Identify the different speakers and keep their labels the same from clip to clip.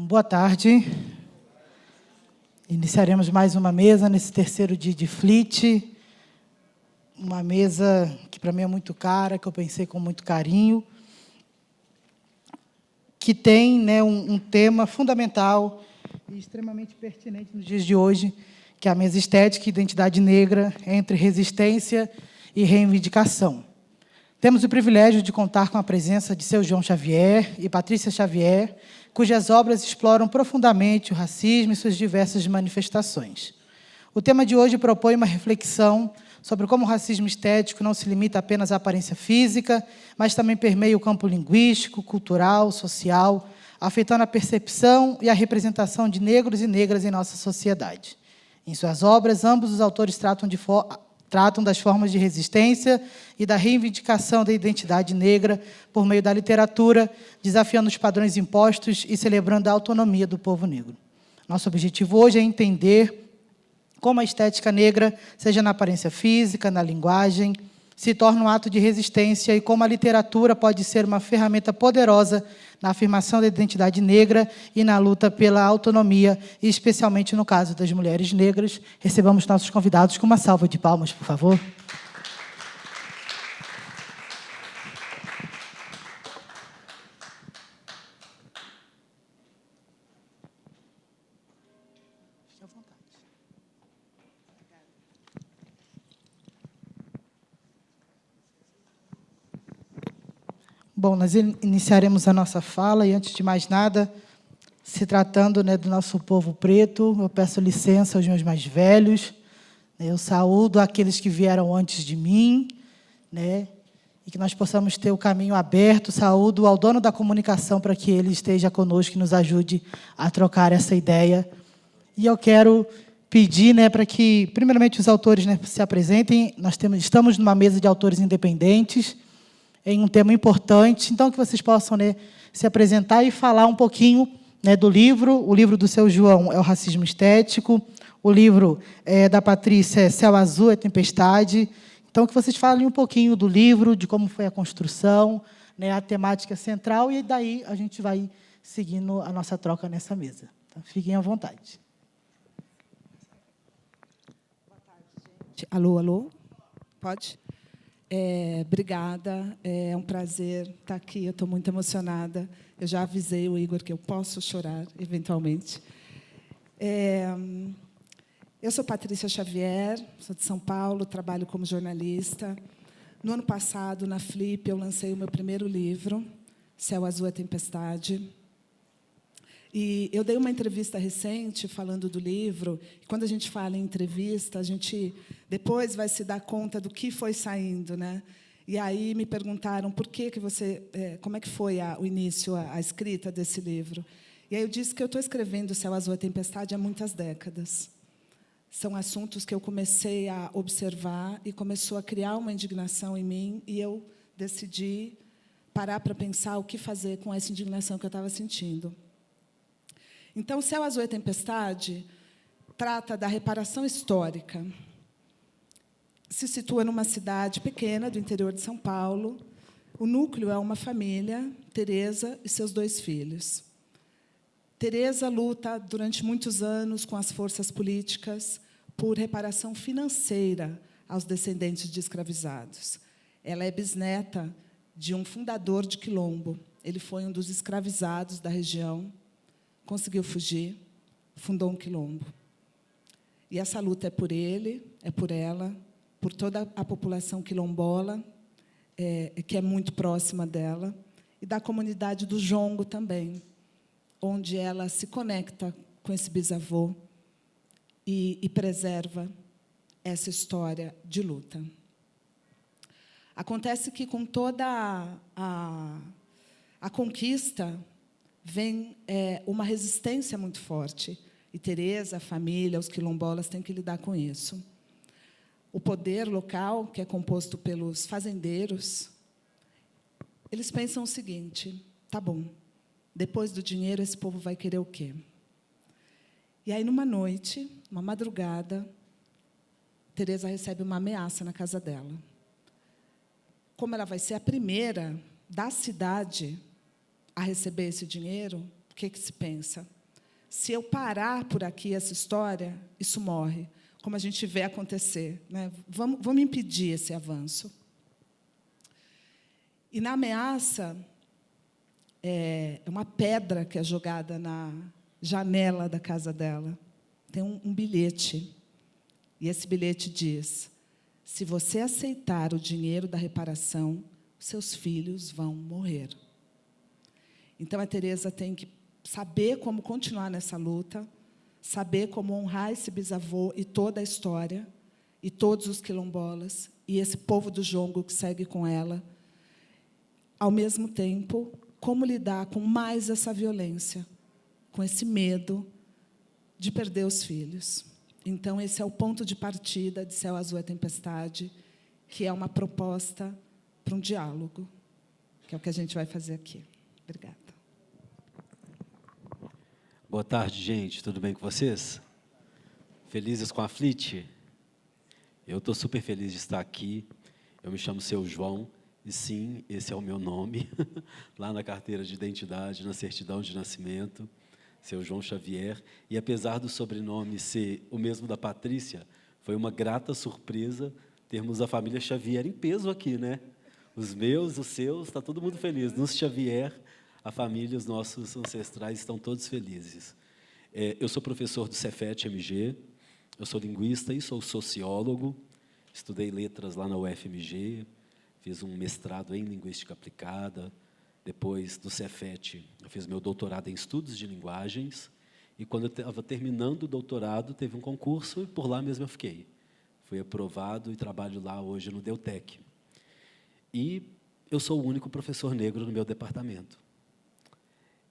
Speaker 1: Boa tarde. Iniciaremos mais uma mesa nesse terceiro dia de FLIT. Uma mesa que para mim é muito cara, que eu pensei com muito carinho, que tem, né, um tema fundamental e extremamente pertinente nos dias de hoje, que é a mesa estética e identidade negra entre resistência e reivindicação. Temos o privilégio de contar com a presença de seu João Xavier e Patrícia Xavier, cujas obras exploram profundamente o racismo e suas diversas manifestações. O tema de hoje propõe uma reflexão sobre como o racismo estético não se limita apenas à aparência física, mas também permeia o campo linguístico, cultural, social, afetando a percepção e a representação de negros e negras em nossa sociedade. Em suas obras, ambos os autores tratam das formas de resistência e da reivindicação da identidade negra por meio da literatura, desafiando os padrões impostos e celebrando a autonomia do povo negro. Nosso objetivo hoje é entender como a estética negra, seja na aparência física, na linguagem, se torna um ato de resistência e como a literatura pode ser uma ferramenta poderosa na afirmação da identidade negra e na luta pela autonomia, e especialmente no caso das mulheres negras. Recebamos nossos convidados com uma salva de palmas, por favor. Fique à vontade. Bom, nós iniciaremos a nossa fala, e, antes de mais nada, se tratando, né, do nosso povo preto, eu peço licença aos meus mais velhos, né, eu saúdo aqueles que vieram antes de mim, né, e que nós possamos ter o caminho aberto. Saúdo ao dono da comunicação para que ele esteja conosco e nos ajude a trocar essa ideia. E eu quero pedir, né, para que, primeiramente, os autores, né, se apresentem. Estamos numa mesa de autores independentes, em um tema importante, então que vocês possam, né, se apresentar e falar um pouquinho, né, do livro. O livro do seu João é O Racismo Estético, o livro da Patrícia é Céu Azul é Tempestade. Então, que vocês falem um pouquinho do livro, de como foi a construção, né, a temática central, e daí a gente vai seguindo a nossa troca nessa mesa. Então, fiquem à vontade.
Speaker 2: Boa tarde, gente. Alô, alô? Pode? Obrigada, é um prazer estar aqui, eu estou muito emocionada. Eu já avisei o Igor que eu posso chorar, eventualmente. Eu sou Patrícia Xavier, sou de São Paulo, trabalho como jornalista. No ano passado, na Flip, eu lancei o meu primeiro livro, Céu Azul é Tempestade. E eu dei uma entrevista recente falando do livro, e quando a gente fala em entrevista, a gente depois vai se dar conta do que foi saindo, né? E aí me perguntaram por que você, como é que foi o início, a escrita desse livro. E aí eu disse que eu estou escrevendo Céu Azul é Tempestade há muitas décadas. São assuntos que eu comecei a observar e começou a criar uma indignação em mim, e eu decidi parar para pensar o que fazer com essa indignação que eu estava sentindo. Então, Céu Azul é Tempestade trata da reparação histórica. Se situa numa cidade pequena do interior de São Paulo. O núcleo é uma família, Tereza e seus 2 filhos. Tereza luta durante muitos anos com as forças políticas por reparação financeira aos descendentes de escravizados. Ela é bisneta de um fundador de Quilombo. Ele foi um dos escravizados da região, conseguiu fugir, fundou um quilombo. E essa luta é por ele, é por ela, por toda a população quilombola, que é muito próxima dela, e da comunidade do Jongo também, onde ela se conecta com esse bisavô e preserva essa história de luta. Acontece que, com toda a conquista, vem uma resistência muito forte. E Tereza, a família, os quilombolas têm que lidar com isso. O poder local, que é composto pelos fazendeiros, eles pensam o seguinte: tá bom, depois do dinheiro, esse povo vai querer o quê? E aí, numa noite, uma madrugada, Tereza recebe uma ameaça na casa dela. Como ela vai ser a primeira da cidade a receber esse dinheiro, o que se pensa? Se eu parar por aqui essa história, isso morre, como a gente vê acontecer, né? Vamos impedir esse avanço. E, na ameaça, é uma pedra que é jogada na janela da casa dela. Tem um bilhete. E esse bilhete diz: se você aceitar o dinheiro da reparação, seus filhos vão morrer. Então, a Teresa tem que saber como continuar nessa luta, saber como honrar esse bisavô e toda a história, e todos os quilombolas, e esse povo do jongo que segue com ela. Ao mesmo tempo, como lidar com mais essa violência, com esse medo de perder os filhos. Então, esse é o ponto de partida de Céu Azul é Tempestade, que é uma proposta para um diálogo, que é o que a gente vai fazer aqui. Obrigada.
Speaker 3: Boa tarde, gente. Tudo bem com vocês? Felizes com a Flit? Eu estou super feliz de estar aqui. Eu me chamo Seu João, e sim, esse é o meu nome, lá na carteira de identidade, na certidão de nascimento, Seu João Xavier. E, apesar do sobrenome ser o mesmo da Patrícia, foi uma grata surpresa termos a família Xavier em peso aqui, né? Os meus, os seus, está todo mundo feliz. Nos Xavier, a família, os nossos ancestrais estão todos felizes. Eu sou professor do Cefet-MG, eu sou linguista e sou sociólogo, estudei letras lá na UFMG, fiz um mestrado em linguística aplicada, depois do Cefet eu fiz meu doutorado em estudos de linguagens, e quando eu estava terminando o doutorado, teve um concurso, e por lá mesmo eu fiquei. Fui aprovado e trabalho lá hoje no Deutec. E eu sou o único professor negro no meu departamento.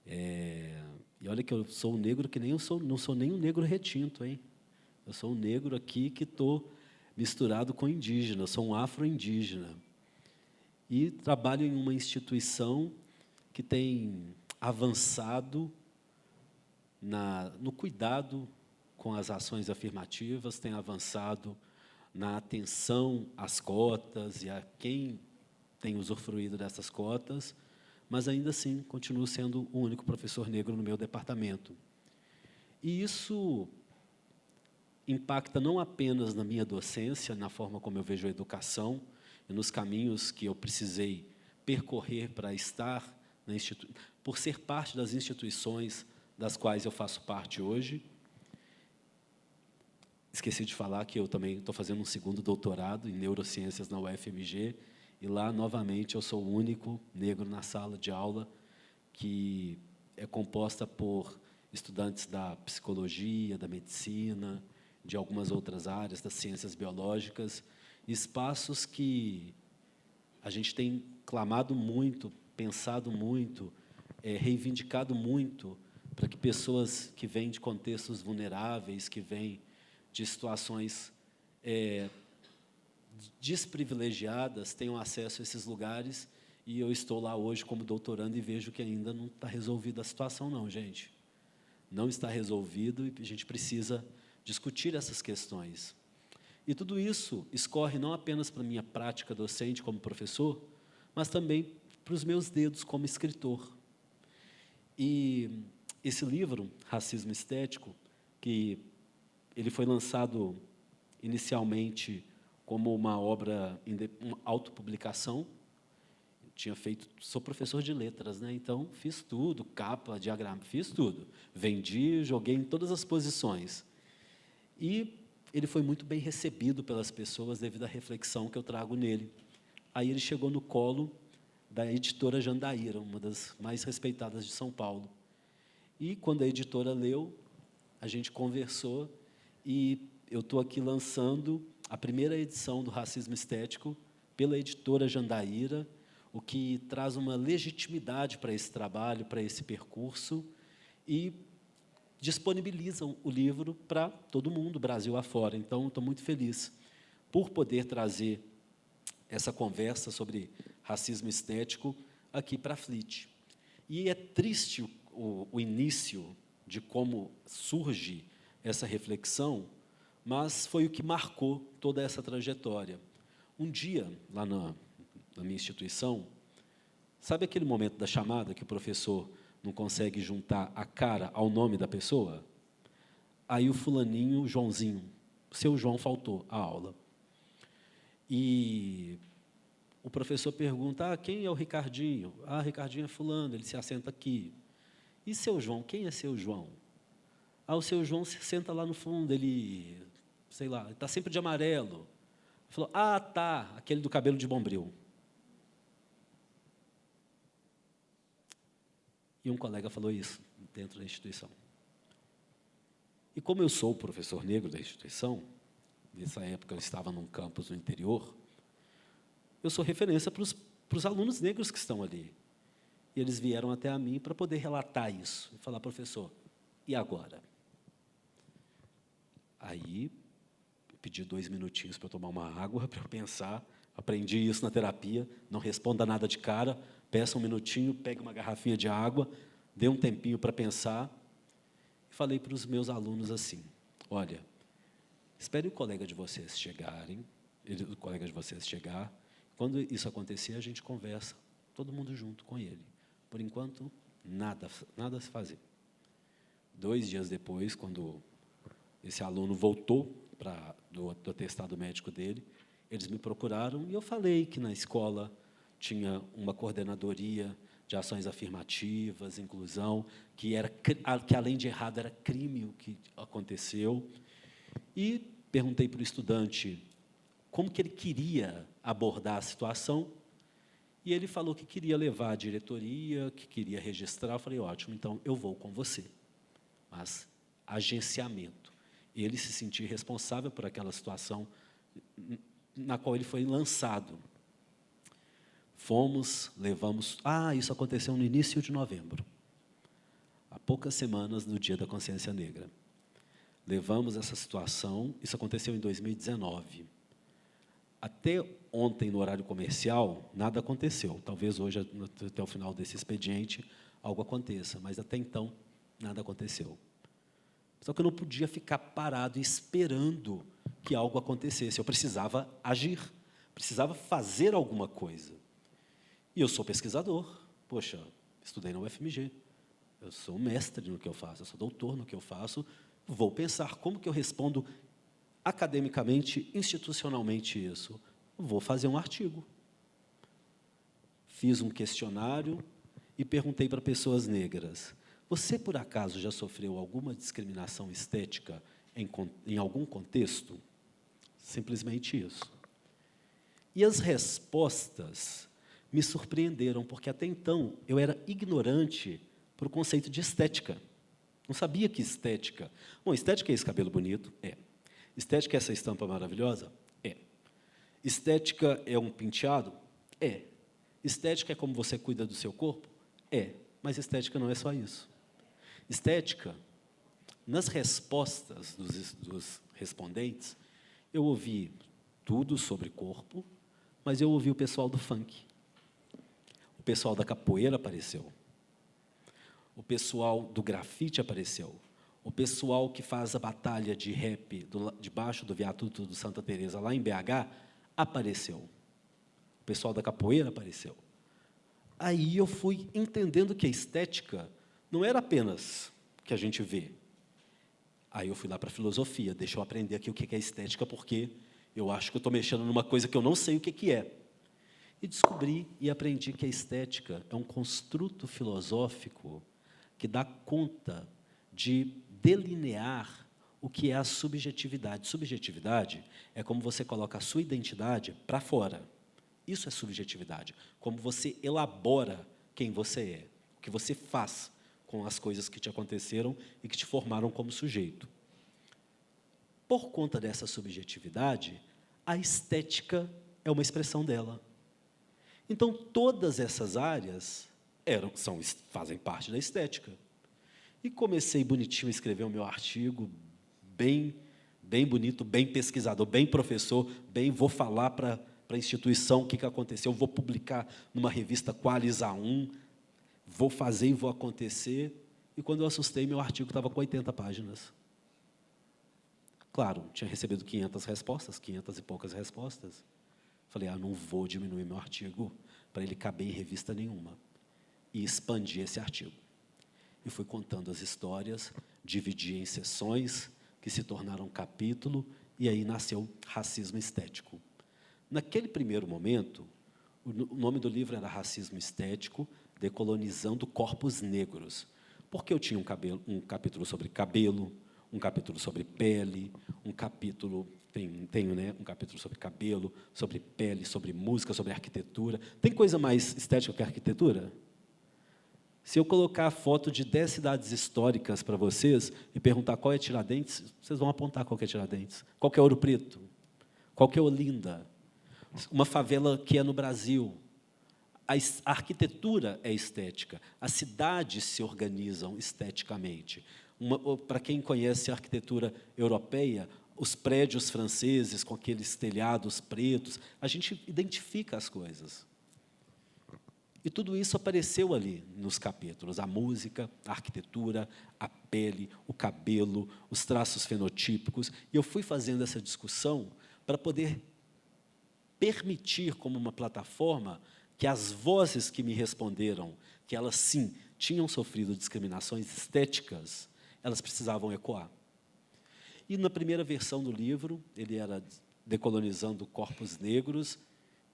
Speaker 3: E olha que eu sou um negro que não sou nem um negro retinto, hein? Eu sou um negro aqui que estou misturado com indígena, eu sou um afro-indígena. E trabalho em uma instituição que tem avançado no cuidado com as ações afirmativas, tem avançado na atenção às cotas e a quem tem usufruído dessas cotas, mas, ainda assim, continuo sendo o único professor negro no meu departamento. E isso impacta não apenas na minha docência, na forma como eu vejo a educação, e nos caminhos que eu precisei percorrer para estar por ser parte das instituições das quais eu faço parte hoje. Esqueci de falar que eu também estou fazendo um segundo doutorado em neurociências na UFMG, e lá, novamente, eu sou o único negro na sala de aula, que é composta por estudantes da psicologia, da medicina, de algumas outras áreas, das ciências biológicas, espaços que a gente tem clamado muito, pensado muito, reivindicado muito, para que pessoas que vêm de contextos vulneráveis, que vêm de situações desprivilegiadas, tenham acesso a esses lugares, e eu estou lá hoje como doutorando e vejo que ainda não está resolvida a situação, não, gente. Não está resolvido, e a gente precisa discutir essas questões. E tudo isso escorre não apenas para a minha prática docente como professor, mas também para os meus dedos como escritor. E esse livro, Racismo Estético, que ele foi lançado inicialmente como uma obra, uma autopublicação. Sou professor de letras, né? Então fiz tudo, capa, diagrama, fiz tudo. Vendi, joguei em todas as posições. E ele foi muito bem recebido pelas pessoas devido à reflexão que eu trago nele. Aí ele chegou no colo da editora Jandaíra, uma das mais respeitadas de São Paulo. E, quando a editora leu, a gente conversou, e eu estou aqui lançando a primeira edição do Racismo Estético pela editora Jandaíra, o que traz uma legitimidade para esse trabalho, para esse percurso, e disponibilizam o livro para todo mundo, Brasil afora. Então, estou muito feliz por poder trazer essa conversa sobre racismo estético aqui para a Flit. E é triste o início de como surge essa reflexão, mas foi o que marcou toda essa trajetória. Um dia, lá na minha instituição, sabe aquele momento da chamada que o professor, não consegue juntar a cara ao nome da pessoa? Aí o fulaninho, Joãozinho, seu João faltou à aula. E o professor pergunta, quem é o Ricardinho? Ricardinho é fulano, ele se assenta aqui. E seu João, quem é seu João? O seu João se senta lá no fundo, ele, sei lá, está sempre de amarelo. Ele falou, tá, aquele do cabelo de bombril. E um colega falou isso dentro da instituição. E como eu sou o professor negro da instituição, nessa época eu estava num campus no interior, eu sou referência para os alunos negros que estão ali. E eles vieram até a mim para poder relatar isso. E falar, professor, e agora? Aí, eu pedi 2 minutinhos para eu tomar uma água, para eu pensar. Aprendi isso na terapia, não responda nada de cara, peça 1 minutinho, pegue uma garrafinha de água, dê um tempinho para pensar. E falei para os meus alunos assim, olha, espere o colega de vocês chegarem, o colega de vocês chegar, quando isso acontecer, a gente conversa, todo mundo junto com ele. Por enquanto, nada a se fazer. 2 dias depois, quando esse aluno voltou do atestado médico dele, eles me procuraram e eu falei que na escola tinha uma coordenadoria de ações afirmativas, inclusão, que além de errado era crime o que aconteceu. E perguntei para o estudante como que ele queria abordar a situação, e ele falou que queria levar à diretoria, que queria registrar. Eu falei, ótimo, então eu vou com você. Mas agenciamento. Ele se sentir responsável por aquela situação na qual ele foi lançado. Fomos, levamos... isso aconteceu no início de novembro, há poucas semanas do Dia da Consciência Negra. Levamos essa situação, isso aconteceu em 2019. Até ontem, no horário comercial, nada aconteceu. Talvez hoje, até o final desse expediente, algo aconteça, mas até então, nada aconteceu. Só que eu não podia ficar parado esperando que algo acontecesse. Eu precisava agir, precisava fazer alguma coisa. E eu sou pesquisador. Poxa, estudei na UFMG. Eu sou mestre no que eu faço, eu sou doutor no que eu faço. Vou pensar como que eu respondo academicamente, institucionalmente isso. Vou fazer um artigo. Fiz um questionário e perguntei para pessoas negras, você, por acaso, já sofreu alguma discriminação estética em algum contexto? Simplesmente isso. E as respostas me surpreenderam, porque até então eu era ignorante para o conceito de estética. Não sabia que estética... Bom, estética é esse cabelo bonito? É. Estética é essa estampa maravilhosa? É. Estética é um penteado? É. Estética é como você cuida do seu corpo? É. Mas estética não é só isso. Estética, nas respostas dos respondentes, eu ouvi tudo sobre corpo, mas eu ouvi o pessoal do funk. O pessoal da capoeira apareceu. O pessoal do grafite apareceu. O pessoal que faz a batalha de rap debaixo do viaduto do Santa Teresa, lá em BH, apareceu. O pessoal da capoeira apareceu. Aí eu fui entendendo que a estética não era apenas o que a gente vê. Aí eu fui lá para a filosofia, deixa eu aprender aqui o que é estética, porque eu acho que eu estou mexendo numa coisa que eu não sei o que é. E descobri e aprendi que a estética é um construto filosófico que dá conta de delinear o que é a subjetividade. Subjetividade é como você coloca a sua identidade para fora. Isso é subjetividade. Como você elabora quem você é, o que você faz com as coisas que te aconteceram e que te formaram como sujeito. Por conta dessa subjetividade, a estética é uma expressão dela. Então, todas essas áreas fazem parte da estética. E comecei bonitinho a escrever o meu artigo, bem bonito, bem pesquisador, bem professor, vou falar para a instituição o que aconteceu, vou publicar numa revista Qualis A1, vou fazer e vou acontecer. E, quando eu assustei, meu artigo estava com 80 páginas. Claro, tinha recebido 500 respostas, 500 e poucas respostas. Falei, não vou diminuir meu artigo para ele caber em revista nenhuma. E expandi esse artigo. e fui contando as histórias, dividi em sessões, que se tornaram capítulo, e aí nasceu Racismo Estético. Naquele primeiro momento, o nome do livro era Racismo Estético, Decolonizando Corpos Negros, porque eu tinha um capítulo sobre cabelo, um capítulo sobre pele, um capítulo, tenho, né, um capítulo sobre cabelo, sobre pele, sobre música, sobre arquitetura. Tem coisa mais estética que arquitetura? Se eu colocar a foto de 10 cidades históricas para vocês e perguntar qual é Tiradentes, vocês vão apontar qual que é Tiradentes. Qual que é Ouro Preto? Qual que é Olinda? Uma favela que é no Brasil. A arquitetura é estética. As cidades se organizam esteticamente. Para quem conhece a arquitetura europeia, os prédios franceses com aqueles telhados pretos, a gente identifica as coisas. E tudo isso apareceu ali nos capítulos, a música, a arquitetura, a pele, o cabelo, os traços fenotípicos. E eu fui fazendo essa discussão para poder permitir, como uma plataforma, que as vozes que me responderam, que elas, sim, tinham sofrido discriminações estéticas, elas precisavam ecoar. E, na primeira versão do livro, ele era Decolonizando Corpos Negros,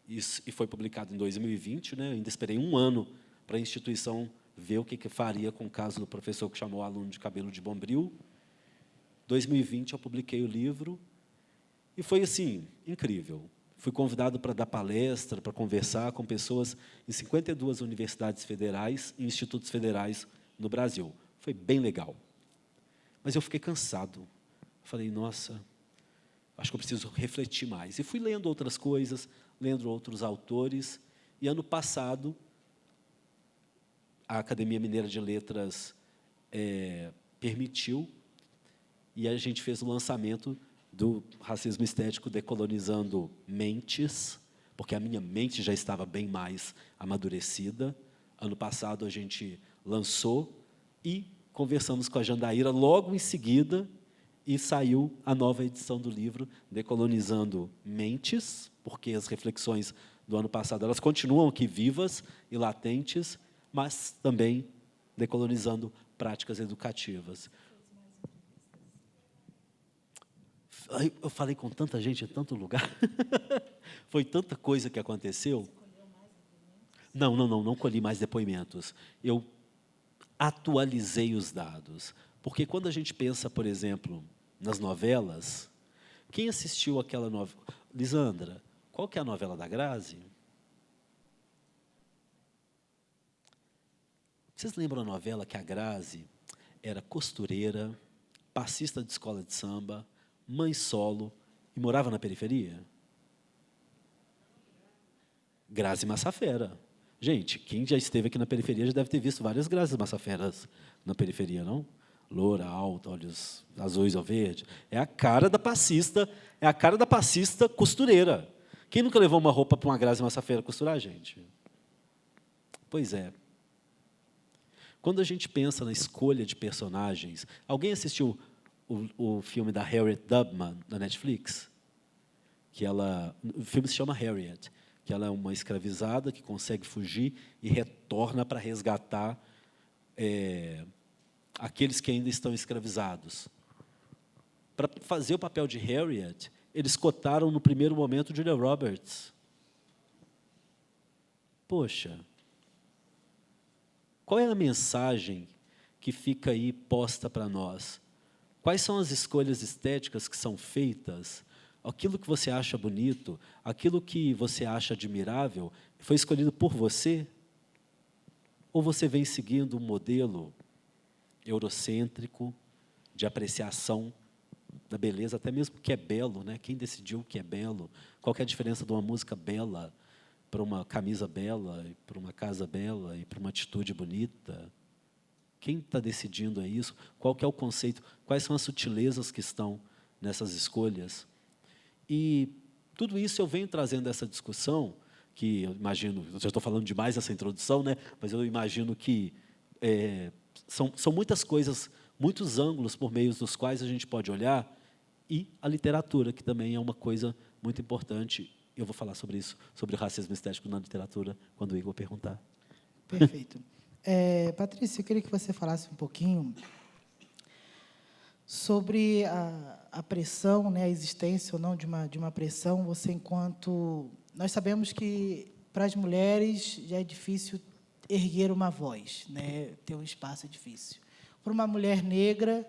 Speaker 3: e foi publicado em 2020, né? Eu ainda esperei um ano para a instituição ver o que faria com o caso do professor que chamou o aluno de cabelo de bombril. Em 2020, eu publiquei o livro, e foi, assim, incrível. Fui convidado para dar palestra, para conversar com pessoas em 52 universidades federais e institutos federais no Brasil. Foi bem legal. Mas eu fiquei cansado. Falei, nossa, acho que eu preciso refletir mais. E fui lendo outras coisas, lendo outros autores, e, ano passado, a Academia Mineira de Letras permitiu, e a gente fez o lançamento do Racismo Estético Decolonizando Mentes, porque a minha mente já estava bem mais amadurecida. Ano passado, a gente lançou e conversamos com a Jandaíra logo em seguida, e saiu a nova edição do livro, Decolonizando Mentes, porque as reflexões do ano passado elas continuam aqui vivas e latentes, mas também decolonizando práticas educativas. Eu falei com tanta gente em tanto lugar. Foi tanta coisa que aconteceu. Não colhi mais depoimentos. Eu atualizei os dados. Porque quando a gente pensa, por exemplo, nas novelas, quem assistiu aquela novela? Lisandra, qual que é a novela da Grazi? Vocês lembram a novela que a Grazi era costureira, passista de escola de samba, mãe solo e morava na periferia? Grazi Massafera. Gente, quem já esteve aqui na periferia já deve ter visto várias Grazis Massaferas na periferia, não? Loura, alta, olhos azuis ou verde. É a cara da passista costureira. Quem nunca levou uma roupa para uma Grazi Massafera costurar, gente? Pois é. Quando a gente pensa na escolha de personagens, alguém assistiu o filme da Harriet Tubman, na Netflix? O filme se chama Harriet, que ela é uma escravizada que consegue fugir e retorna para resgatar aqueles que ainda estão escravizados. Para fazer o papel de Harriet, eles cotaram, no primeiro momento, Julia Roberts. Poxa, qual é a mensagem que fica aí posta para nós? Quais são as escolhas estéticas que são feitas? Aquilo que você acha bonito, aquilo que você acha admirável, foi escolhido por você? Ou você vem seguindo um modelo eurocêntrico, de apreciação da beleza, até mesmo que é belo, né? Quem decidiu o que é belo? Qual que é a diferença de uma música bela para uma camisa bela, e para uma casa bela, e para uma atitude bonita? Quem está decidindo é isso? Qual que é o conceito? Quais são as sutilezas que estão nessas escolhas? E tudo isso eu venho trazendo essa discussão, que eu imagino, eu já estou falando demais nessa introdução, né? Mas eu imagino que são muitas coisas, muitos ângulos por meio dos quais a gente pode olhar, e a literatura, que também é uma coisa muito importante. Eu vou falar sobre isso, sobre o racismo estético na literatura, quando o Igor perguntar.
Speaker 1: Perfeito. Patrícia, eu queria que você falasse um pouquinho sobre a pressão, né, a existência ou não de uma pressão. Você, enquanto... Nós sabemos que, para as mulheres, já é difícil erguer uma voz, né, ter um espaço é difícil. Para uma mulher negra,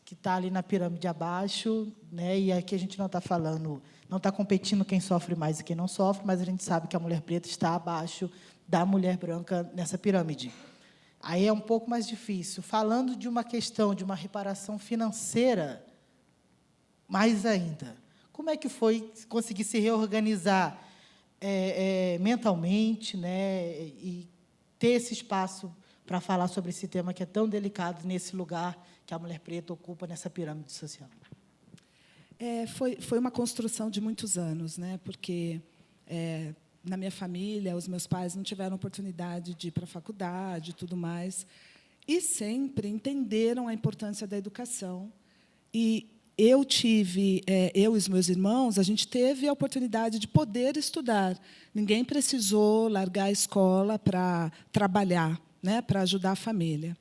Speaker 1: que está ali na pirâmide abaixo, né, e aqui a gente não está falando, não está competindo quem sofre mais e quem não sofre, mas a gente sabe que a mulher preta está abaixo da mulher branca nessa pirâmide. Aí é um pouco mais difícil. Falando de uma questão de uma reparação financeira, mais ainda. Como é que foi conseguir se reorganizar mentalmente, né, e ter esse espaço para falar sobre esse tema que é tão delicado nesse lugar que a mulher preta ocupa nessa pirâmide social?
Speaker 2: Foi uma construção de muitos anos, né? Porque na minha família, os meus pais não tiveram oportunidade de ir para a faculdade e tudo mais, e sempre entenderam a importância da educação. E eu e os meus irmãos, a gente teve a oportunidade de poder estudar. Ninguém precisou largar a escola para trabalhar, né, para ajudar a família.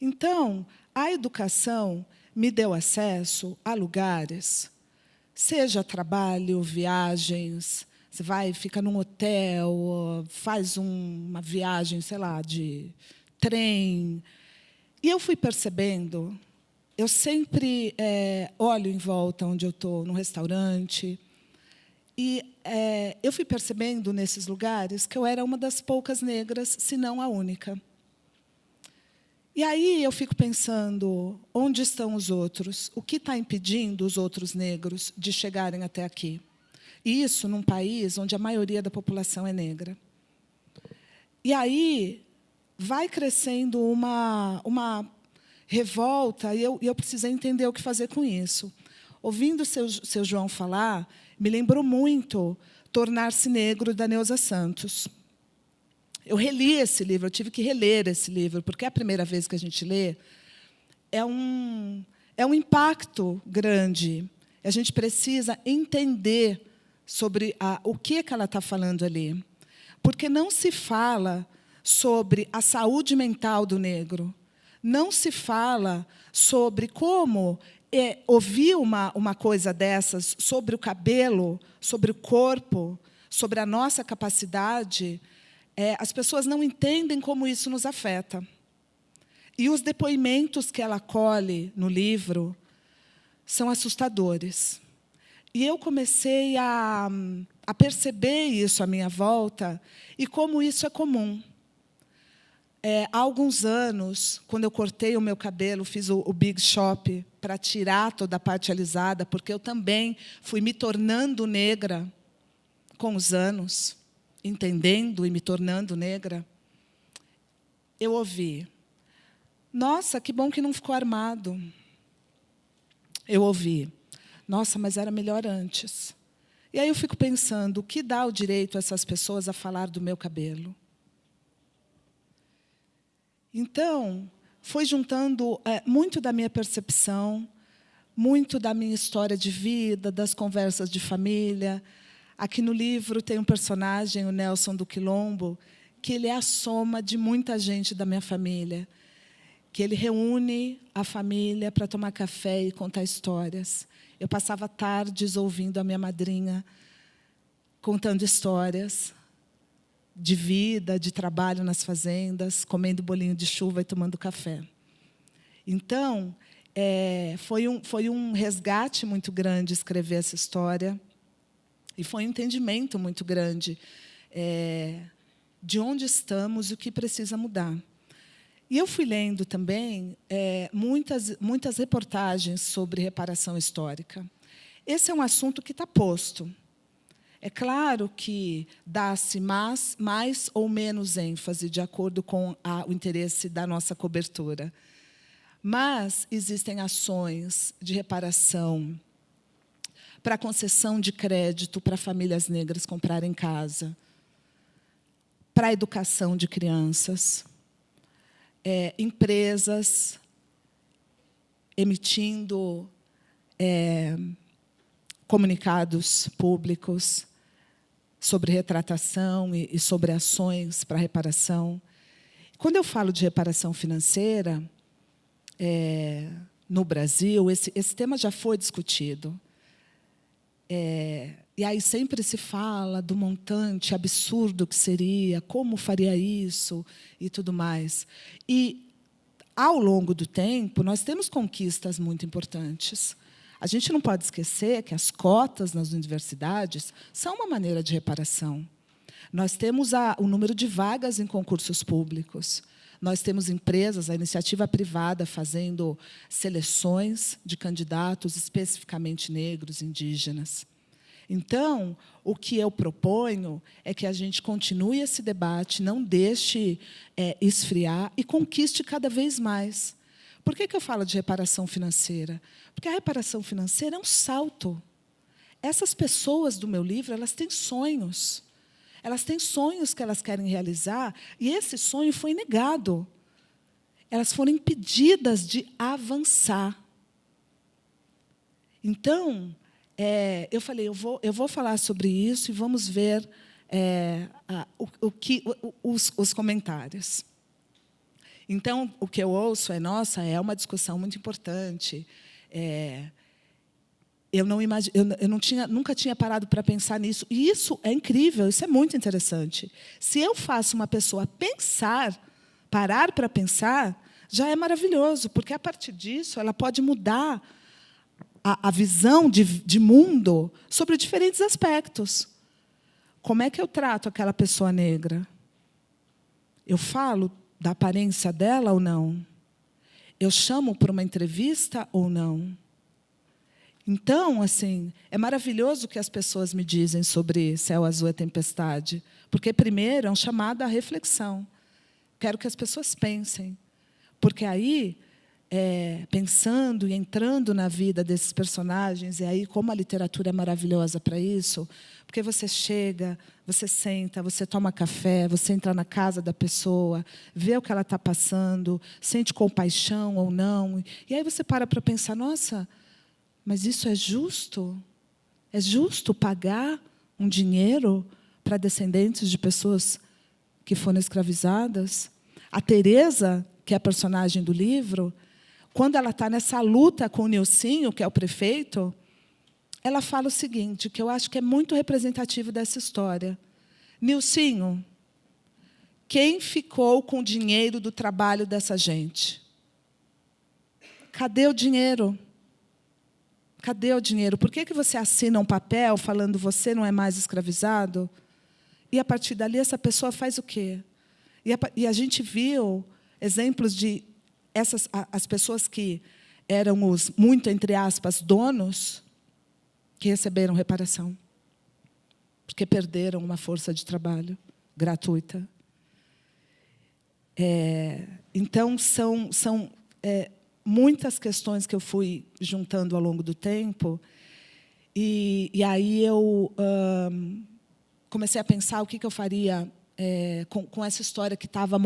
Speaker 2: Então, a educação me deu acesso a lugares, seja trabalho, viagens. Você vai, fica num hotel, faz uma viagem, sei lá, de trem. E eu fui percebendo, eu sempre olho em volta onde eu estou, no restaurante, e eu fui percebendo, nesses lugares, que eu era uma das poucas negras, se não a única. E aí eu fico pensando, onde estão os outros? O que está impedindo os outros negros de chegarem até aqui? E isso num país onde a maioria da população é negra. E aí vai crescendo uma revolta, e eu precisei entender o que fazer com isso. Ouvindo o seu João falar, me lembrou muito Tornar-se Negro, da Neuza Santos. Eu reli esse livro, eu tive que reler esse livro, porque a primeira vez que a gente lê é um impacto grande. A gente precisa entender sobre o que ela está falando ali. Porque não se fala sobre a saúde mental do negro, não se fala sobre como ouvir uma coisa dessas sobre o cabelo, sobre o corpo, sobre a nossa capacidade. As pessoas não entendem como isso nos afeta. E os depoimentos que ela colhe no livro são assustadores. E eu comecei a perceber isso à minha volta e como isso é comum. Há alguns anos, quando eu cortei o meu cabelo, fiz o Big Shop para tirar toda a parte alisada, porque eu também fui me tornando negra com os anos, entendendo e me tornando negra, eu ouvi: nossa, que bom que não ficou armado. Eu ouvi: nossa, mas era melhor antes. E aí eu fico pensando, o que dá o direito a essas pessoas a falar do meu cabelo? Então, foi juntando muito da minha percepção, muito da minha história de vida, das conversas de família. Aqui no livro tem um personagem, o Nelson do Quilombo, que ele é a soma de muita gente da minha família, que ele reúne a família para tomar café e contar histórias. Eu passava tardes ouvindo a minha madrinha contando histórias de vida, de trabalho nas fazendas, comendo bolinho de chuva e tomando café. Então, foi um resgate muito grande escrever essa história, e foi um entendimento muito grande de onde estamos e o que precisa mudar. E eu fui lendo também muitas reportagens sobre reparação histórica. Esse é um assunto que está posto. É claro que dá-se mais ou menos ênfase de acordo com o interesse da nossa cobertura. Mas existem ações de reparação para concessão de crédito para famílias negras comprarem casa, para a educação de crianças, empresas emitindo comunicados públicos sobre retratação e sobre ações para reparação. quando eu falo de reparação financeira, no Brasil, esse tema já foi discutido. E aí sempre se fala do montante absurdo que seria, como faria isso e tudo mais. E, ao longo do tempo, nós temos conquistas muito importantes. A gente não pode esquecer que as cotas nas universidades são uma maneira de reparação. Nós temos o número de vagas em concursos públicos. Nós temos empresas, a iniciativa privada, fazendo seleções de candidatos especificamente negros, indígenas. Então, o que eu proponho é que a gente continue esse debate, não deixe esfriar e conquiste cada vez mais. Por que eu falo de reparação financeira? Porque a reparação financeira é um salto. Essas pessoas do meu livro, elas têm sonhos. Elas têm sonhos que elas querem realizar, e esse sonho foi negado. Elas foram impedidas de avançar. Então, eu falei, eu vou falar sobre isso e vamos ver os comentários. Então, o que eu ouço nossa, é uma discussão muito importante. Eu nunca tinha parado para pensar nisso. E isso é incrível, isso é muito interessante. Se eu faço uma pessoa parar para pensar, já é maravilhoso, porque, a partir disso, ela pode mudar a visão de mundo sobre diferentes aspectos. Como é que eu trato aquela pessoa negra? Eu falo da aparência dela ou não? Eu chamo para uma entrevista ou não? Então, assim, é maravilhoso o que as pessoas me dizem sobre Céu Azul é Tempestade, porque, primeiro, é um chamado à reflexão. Quero que as pessoas pensem, porque aí, pensando e entrando na vida desses personagens, e aí como a literatura é maravilhosa para isso, porque você chega, você senta, você toma café, você entra na casa da pessoa, vê o que ela está passando, sente compaixão ou não, e aí você para pensar, nossa, mas isso é justo? É justo pagar um dinheiro para descendentes de pessoas que foram escravizadas? A Tereza, que é a personagem do livro, quando ela está nessa luta com o Nilcinho, que é o prefeito, ela fala o seguinte, que eu acho que é muito representativo dessa história. Nilcinho, quem ficou com o dinheiro do trabalho dessa gente? Cadê o dinheiro? Cadê o dinheiro? Por que você assina um papel falando você não é mais escravizado? E, a partir dali, essa pessoa faz o quê? E a gente viu exemplos de as pessoas que eram os, muito, entre aspas, donos, que receberam reparação, porque perderam uma força de trabalho gratuita. Então, são muitas questões que eu fui juntando ao longo do tempo, e aí eu comecei a pensar o que eu faria com essa história que estava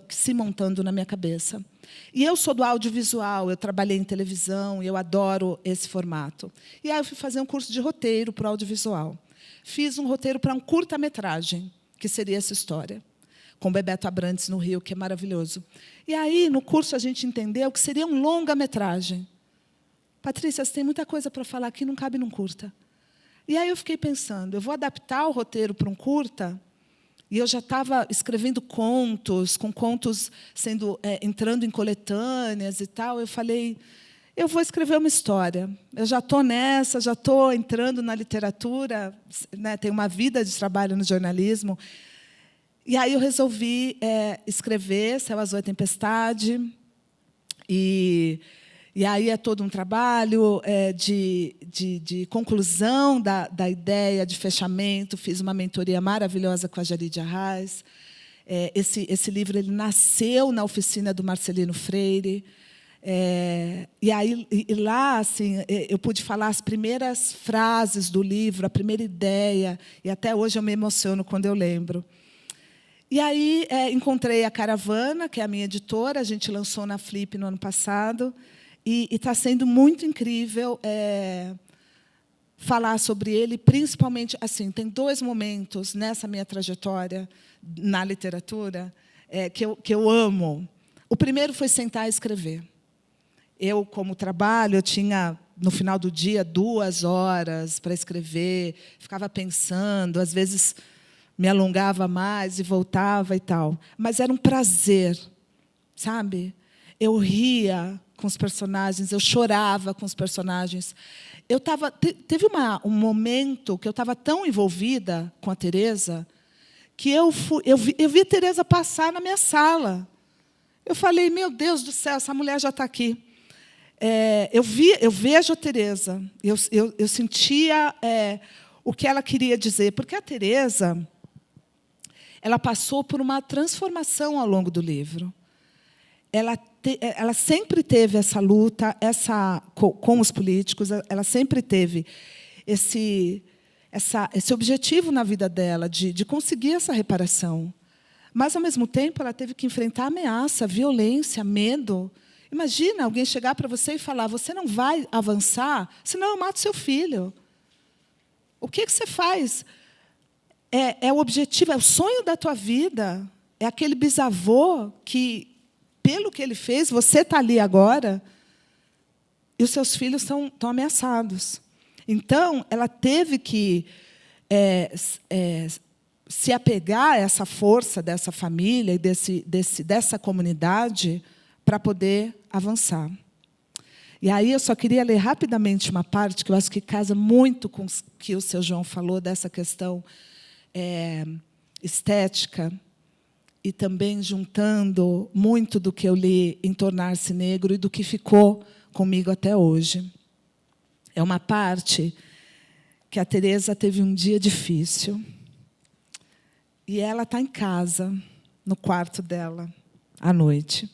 Speaker 2: se montando na minha cabeça. E eu sou do audiovisual, eu trabalhei em televisão, e eu adoro esse formato. E aí eu fui fazer um curso de roteiro para o audiovisual. Fiz um roteiro para um curta-metragem, que seria essa história, com Bebeto Abrantes no Rio, que é maravilhoso. E aí, no curso, a gente entendeu que seria um longa-metragem. Patrícia, você tem muita coisa para falar aqui, não cabe num curta. E aí eu fiquei pensando, eu vou adaptar o roteiro para um curta, e eu já estava escrevendo contos, com contos entrando em coletâneas e tal. Eu falei, eu vou escrever uma história. Eu já estou nessa, já estou entrando na literatura, né, tenho uma vida de trabalho no jornalismo. E aí eu resolvi escrever Céu Azul é Tempestade. E aí é todo um trabalho de conclusão da ideia, de fechamento. Fiz uma mentoria maravilhosa com a Jarid Arraes. Esse livro ele nasceu na oficina do Marcelino Freire. E lá assim, eu pude falar as primeiras frases do livro, a primeira ideia, e até hoje eu me emociono quando eu lembro. E aí encontrei a Caravana, que é a minha editora, a gente lançou na Flip no ano passado, e está sendo muito incrível falar sobre ele, principalmente, assim, tem 2 momentos nessa minha trajetória na literatura que eu amo. O primeiro foi sentar e escrever. Eu, como trabalho, eu tinha, no final do dia, 2 horas para escrever, ficava pensando, às vezes me alongava mais e voltava e tal. Mas era um prazer, sabe? Eu ria com os personagens, eu chorava com os personagens. Teve um momento que eu estava tão envolvida com a Teresa que eu vi a Teresa passar na minha sala. Eu falei, meu Deus do céu, essa mulher já está aqui. Eu vejo a Teresa, eu sentia o que ela queria dizer, porque a Teresa ela passou por uma transformação ao longo do livro. Ela sempre teve essa luta com os políticos, ela sempre teve esse objetivo na vida dela de conseguir essa reparação. Mas, ao mesmo tempo, ela teve que enfrentar ameaça, violência, medo. Imagina alguém chegar para você e falar, você não vai avançar, senão eu mato seu filho. O que você faz? É o objetivo, é o sonho da tua vida. É aquele bisavô que, pelo que ele fez, você está ali agora e os seus filhos estão ameaçados. Então, ela teve que se apegar a essa força dessa família e dessa comunidade para poder avançar. E aí eu só queria ler rapidamente uma parte que eu acho que casa muito com o que o seu João falou, dessa questão estética, e também juntando muito do que eu li em Tornar-se Negro e do que ficou comigo até hoje. É uma parte que a Teresa teve um dia difícil. E ela está em casa, no quarto dela, à noite.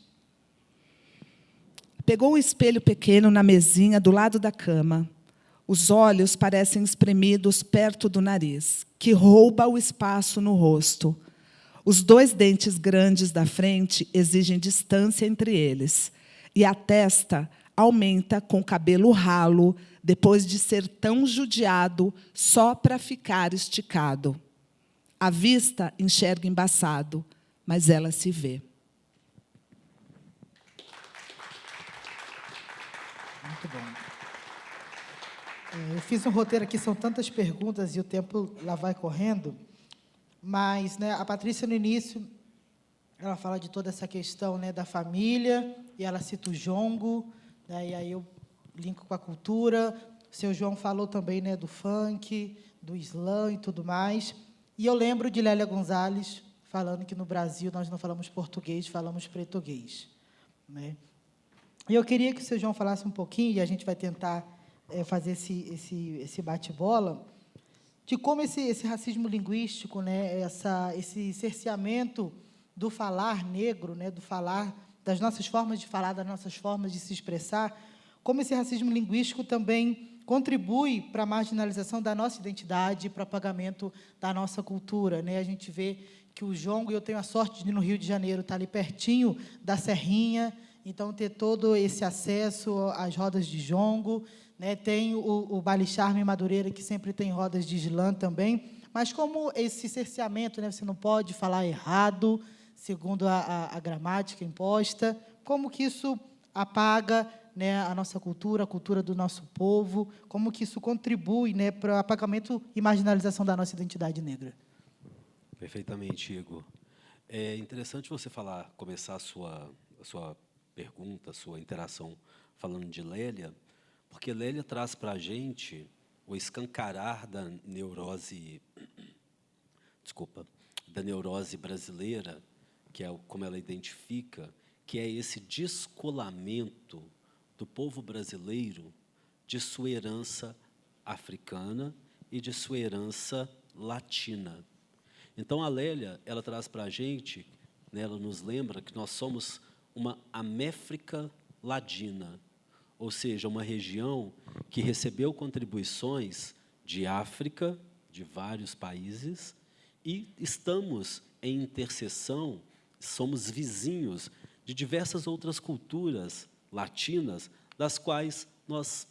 Speaker 2: Pegou um espelho pequeno na mesinha do lado da cama. Os olhos parecem espremidos perto do nariz, que rouba o espaço no rosto. Os 2 dentes grandes da frente exigem distância entre eles. E a testa aumenta com o cabelo ralo, depois de ser tão judiado só para ficar esticado. A vista enxerga embaçado, mas ela se vê.
Speaker 1: Muito bom. Eu fiz um roteiro aqui, são tantas perguntas e o tempo lá vai correndo, mas, né, a Patrícia, no início, ela fala de toda essa questão, né, da família, e ela cita o jongo, né, e aí eu linko com a cultura. O seu João falou também, né, do funk, do slam e tudo mais. E eu lembro de Lélia Gonzalez falando que no Brasil nós não falamos português, falamos português, né? E eu queria que o seu João falasse um pouquinho, e a gente vai tentar fazer esse bate-bola, de como esse racismo linguístico, né, esse cerceamento do falar negro, né, do falar, das nossas formas de falar, das nossas formas de se expressar, como esse racismo linguístico também contribui para a marginalização da nossa identidade, para o apagamento da nossa cultura, né? A gente vê que o jongo, e eu tenho a sorte de, no Rio de Janeiro, estar ali pertinho da Serrinha, então ter todo esse acesso às rodas de jongo, né? Tem o Baile Charme em Madureira, que sempre tem rodas de slam também, mas como esse cerceamento, né? Você não pode falar errado, segundo a gramática imposta, como que isso apaga, né, a nossa cultura, a cultura do nosso povo, como que isso contribui, né, para o apagamento e marginalização da nossa identidade negra?
Speaker 3: Perfeitamente, Igor. É interessante você começar a sua pergunta, a sua interação falando de Lélia, porque Lélia traz para a gente o escancarar da neurose brasileira, que é como ela identifica, que é esse descolamento do povo brasileiro de sua herança africana e de sua herança latina. Então, a Lélia, ela traz para a gente, né, ela nos lembra que nós somos uma Améfrica ladina, ou seja, uma região que recebeu contribuições de África, de vários países, e estamos em interseção, somos vizinhos de diversas outras culturas latinas, das quais nós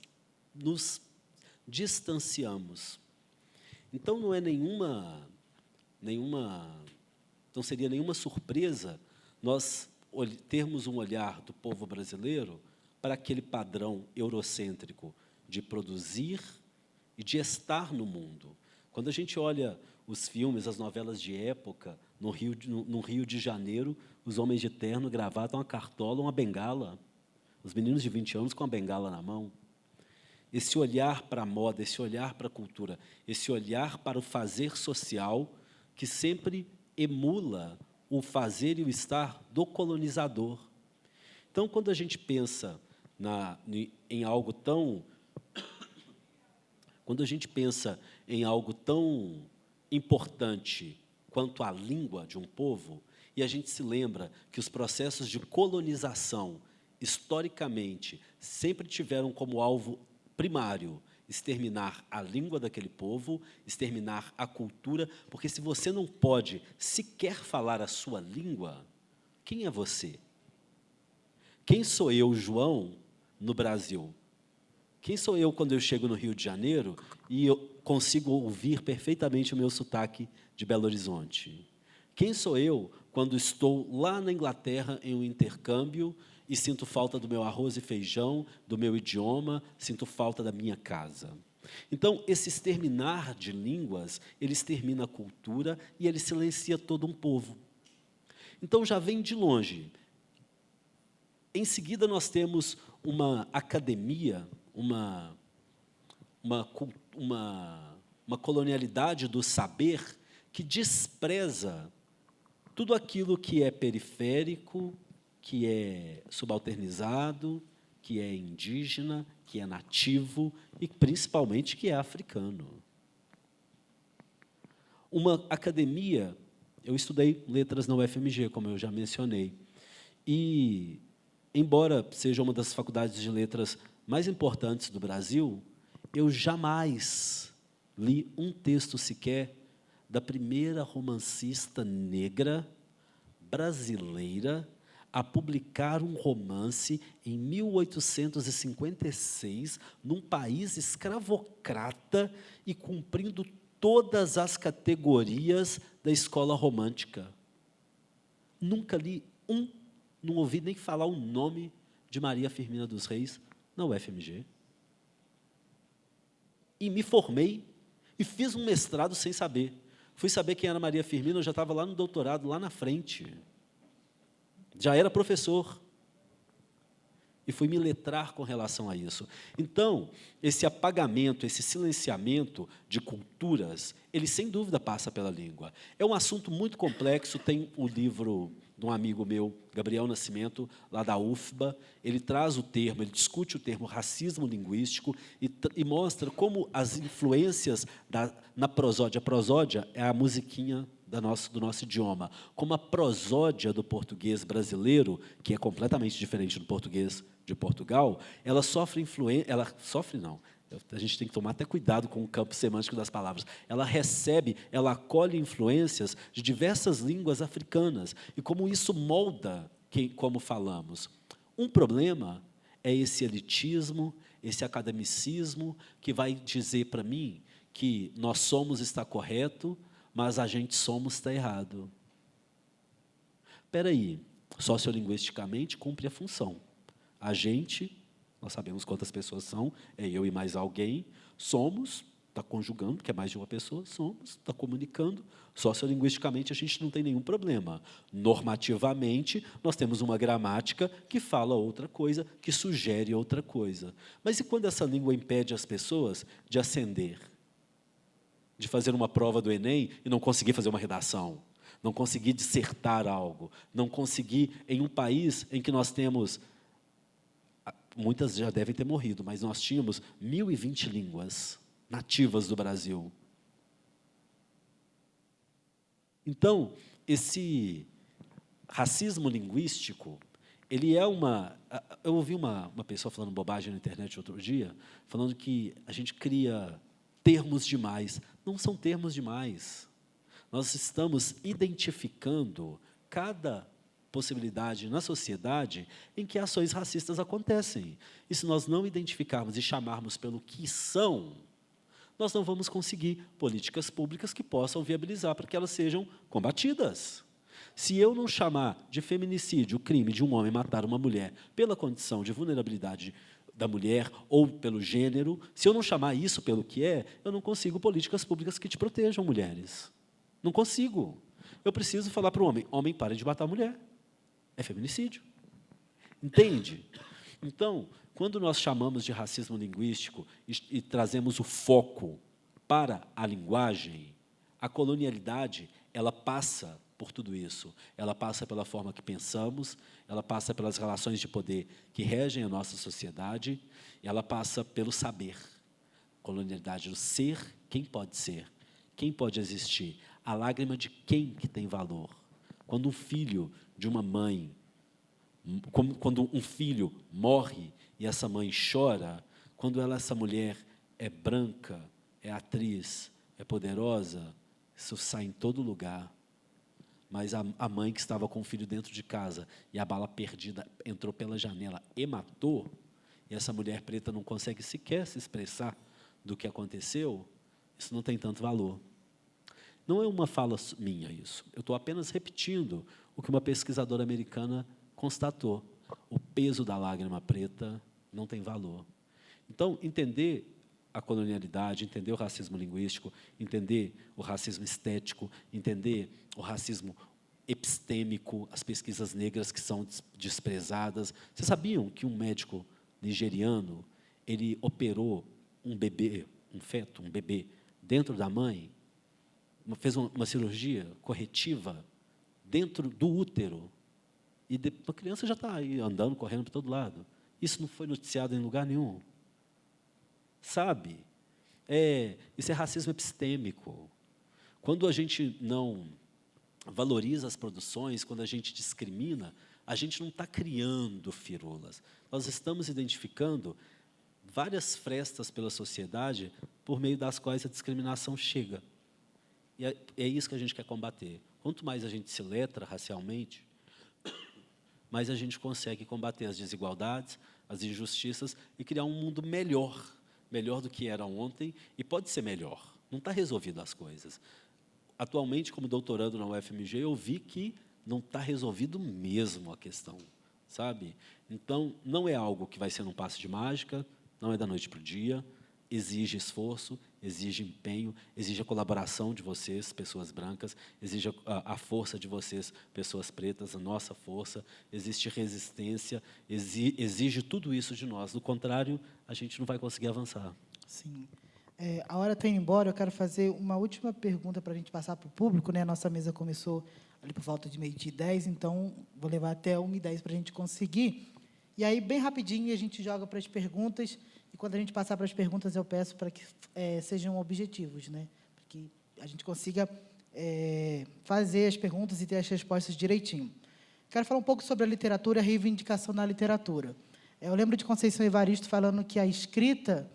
Speaker 3: nos distanciamos. Então, não seria nenhuma surpresa nós termos um olhar do povo brasileiro para aquele padrão eurocêntrico de produzir e de estar no mundo. Quando a gente olha os filmes, as novelas de época, no Rio de Janeiro, os homens de terno, gravata, uma cartola, uma bengala. Os meninos de 20 anos com a bengala na mão. Esse olhar para a moda, esse olhar para a cultura, esse olhar para o fazer social, que sempre emula o fazer e o estar do colonizador. Então, quando a gente pensa em algo tão... Quando a gente pensa em algo tão importante quanto a língua de um povo, e a gente se lembra que os processos de colonização, historicamente, sempre tiveram como alvo primário exterminar a língua daquele povo, exterminar a cultura, porque se você não pode sequer falar a sua língua, quem é você? Quem sou eu, João, no Brasil? Quem sou eu quando eu chego no Rio de Janeiro e eu consigo ouvir perfeitamente o meu sotaque de Belo Horizonte? Quem sou eu quando estou lá na Inglaterra em um intercâmbio e sinto falta do meu arroz e feijão, do meu idioma, sinto falta da minha casa? Então, esse exterminar de línguas, ele extermina a cultura e ele silencia todo um povo. Então, já vem de longe. Em seguida, nós temos uma academia, uma colonialidade do saber que despreza tudo aquilo que é periférico, que é subalternizado, que é indígena, que é nativo e, principalmente, que é africano. Uma academia, eu estudei letras na UFMG, como eu já mencionei, e, embora seja uma das faculdades de letras mais importantes do Brasil, eu jamais li um texto sequer da primeira romancista negra brasileira a publicar um romance em 1856, num país escravocrata e cumprindo todas as categorias da escola romântica. Nunca li não ouvi nem falar o nome de Maria Firmina dos Reis na UFMG. E me formei e fiz um mestrado sem saber. Fui saber quem era Maria Firmina, eu já estava lá no doutorado, lá na frente. Já era professor. E fui me letrar com relação a isso. Então, esse apagamento, esse silenciamento de culturas, ele, sem dúvida, passa pela língua. É um assunto muito complexo, tem o livro de um amigo meu, Gabriel Nascimento, lá da UFBA, ele traz o termo, ele discute o termo racismo linguístico e mostra como as influências na prosódia, a prosódia é a musiquinha do nosso idioma, como a prosódia do português brasileiro, que é completamente diferente do português de Portugal, ela sofre influência, a gente tem que tomar até cuidado com o campo semântico das palavras. Ela acolhe influências de diversas línguas africanas, e como isso molda como falamos. Um problema é esse elitismo, esse academicismo, que vai dizer para mim que nós somos está correto, mas a gente somos está errado. Espera aí, sociolinguisticamente cumpre a função. A gente, nós sabemos quantas pessoas são, é eu e mais alguém, somos, está conjugando, que é mais de uma pessoa, somos, está comunicando, sociolinguisticamente a gente não tem nenhum problema. Normativamente, nós temos uma gramática que fala outra coisa, que sugere outra coisa. Mas e quando essa língua impede as pessoas de ascender? De fazer uma prova do Enem e não conseguir fazer uma redação, não conseguir dissertar algo, não conseguir, em um país em que nós temos, muitas já devem ter morrido, mas nós tínhamos 1020 línguas nativas do Brasil. Então, esse racismo linguístico, ele é uma... Eu ouvi uma pessoa falando bobagem na internet outro dia, falando que a gente cria termos demais. Não são termos demais. Nós estamos identificando cada possibilidade na sociedade em que ações racistas acontecem. E se nós não identificarmos e chamarmos pelo que são, nós não vamos conseguir políticas públicas que possam viabilizar para que elas sejam combatidas. Se eu não chamar de feminicídio o crime de um homem matar uma mulher pela condição de vulnerabilidade da mulher ou pelo gênero, se eu não chamar isso pelo que é, eu não consigo políticas públicas que te protejam, mulheres. Não consigo. Eu preciso falar para o homem, homem, pare de matar a mulher. É feminicídio. Entende? Então, quando nós chamamos de racismo linguístico e trazemos o foco para a linguagem, a colonialidade, ela passa por tudo isso. Ela passa pela forma que pensamos, ela passa pelas relações de poder que regem a nossa sociedade, e ela passa pelo saber. Colonialidade do ser, quem pode ser, quem pode existir, a lágrima de quem que tem valor. Quando um filho de uma mãe, quando um filho morre e essa mãe chora, quando essa mulher é branca, é atriz, é poderosa, isso sai em todo lugar. Mas a mãe que estava com o filho dentro de casa e a bala perdida entrou pela janela e matou, e essa mulher preta não consegue sequer se expressar do que aconteceu, isso não tem tanto valor. Não é uma fala minha isso. Eu estou apenas repetindo o que uma pesquisadora americana constatou. O peso da lágrima preta não tem valor. Então, entender a colonialidade, entender o racismo linguístico, entender o racismo estético, entender o racismo epistêmico, as pesquisas negras que são desprezadas. Vocês sabiam que um médico nigeriano, ele operou um bebê, um feto, um bebê, dentro da mãe, fez uma cirurgia corretiva dentro do útero, e a criança já está aí andando, correndo para todo lado. Isso não foi noticiado em lugar nenhum. Sabe? Isso é racismo epistêmico. Quando a gente não valoriza as produções, quando a gente discrimina, a gente não está criando firulas. Nós estamos identificando várias frestas pela sociedade por meio das quais a discriminação chega. E é isso que a gente quer combater. Quanto mais a gente se letra racialmente, mais a gente consegue combater as desigualdades, as injustiças e criar um mundo melhor do que era ontem, e pode ser melhor. Não está resolvido as coisas. Atualmente, como doutorando na UFMG, eu vi que não está resolvido mesmo a questão, sabe? Então, não é algo que vai ser num passe de mágica, não é da noite para o dia, exige esforço, exige empenho, exige a colaboração de vocês, pessoas brancas, exige a força de vocês, pessoas pretas, a nossa força, existe resistência, exige tudo isso de nós. Do contrário, a gente não vai conseguir avançar.
Speaker 1: Sim. A hora está indo embora, eu quero fazer uma última pergunta para a gente passar para o público, né? A nossa mesa começou ali por volta de 12h10, então vou levar até 1h10 para a gente conseguir. E aí, bem rapidinho, a gente joga para as perguntas, e quando a gente passar para as perguntas, eu peço para que sejam objetivos, né? Para que a gente consiga fazer as perguntas e ter as respostas direitinho. Quero falar um pouco sobre a literatura e a reivindicação da literatura. Eu lembro de Conceição Evaristo falando que a escrita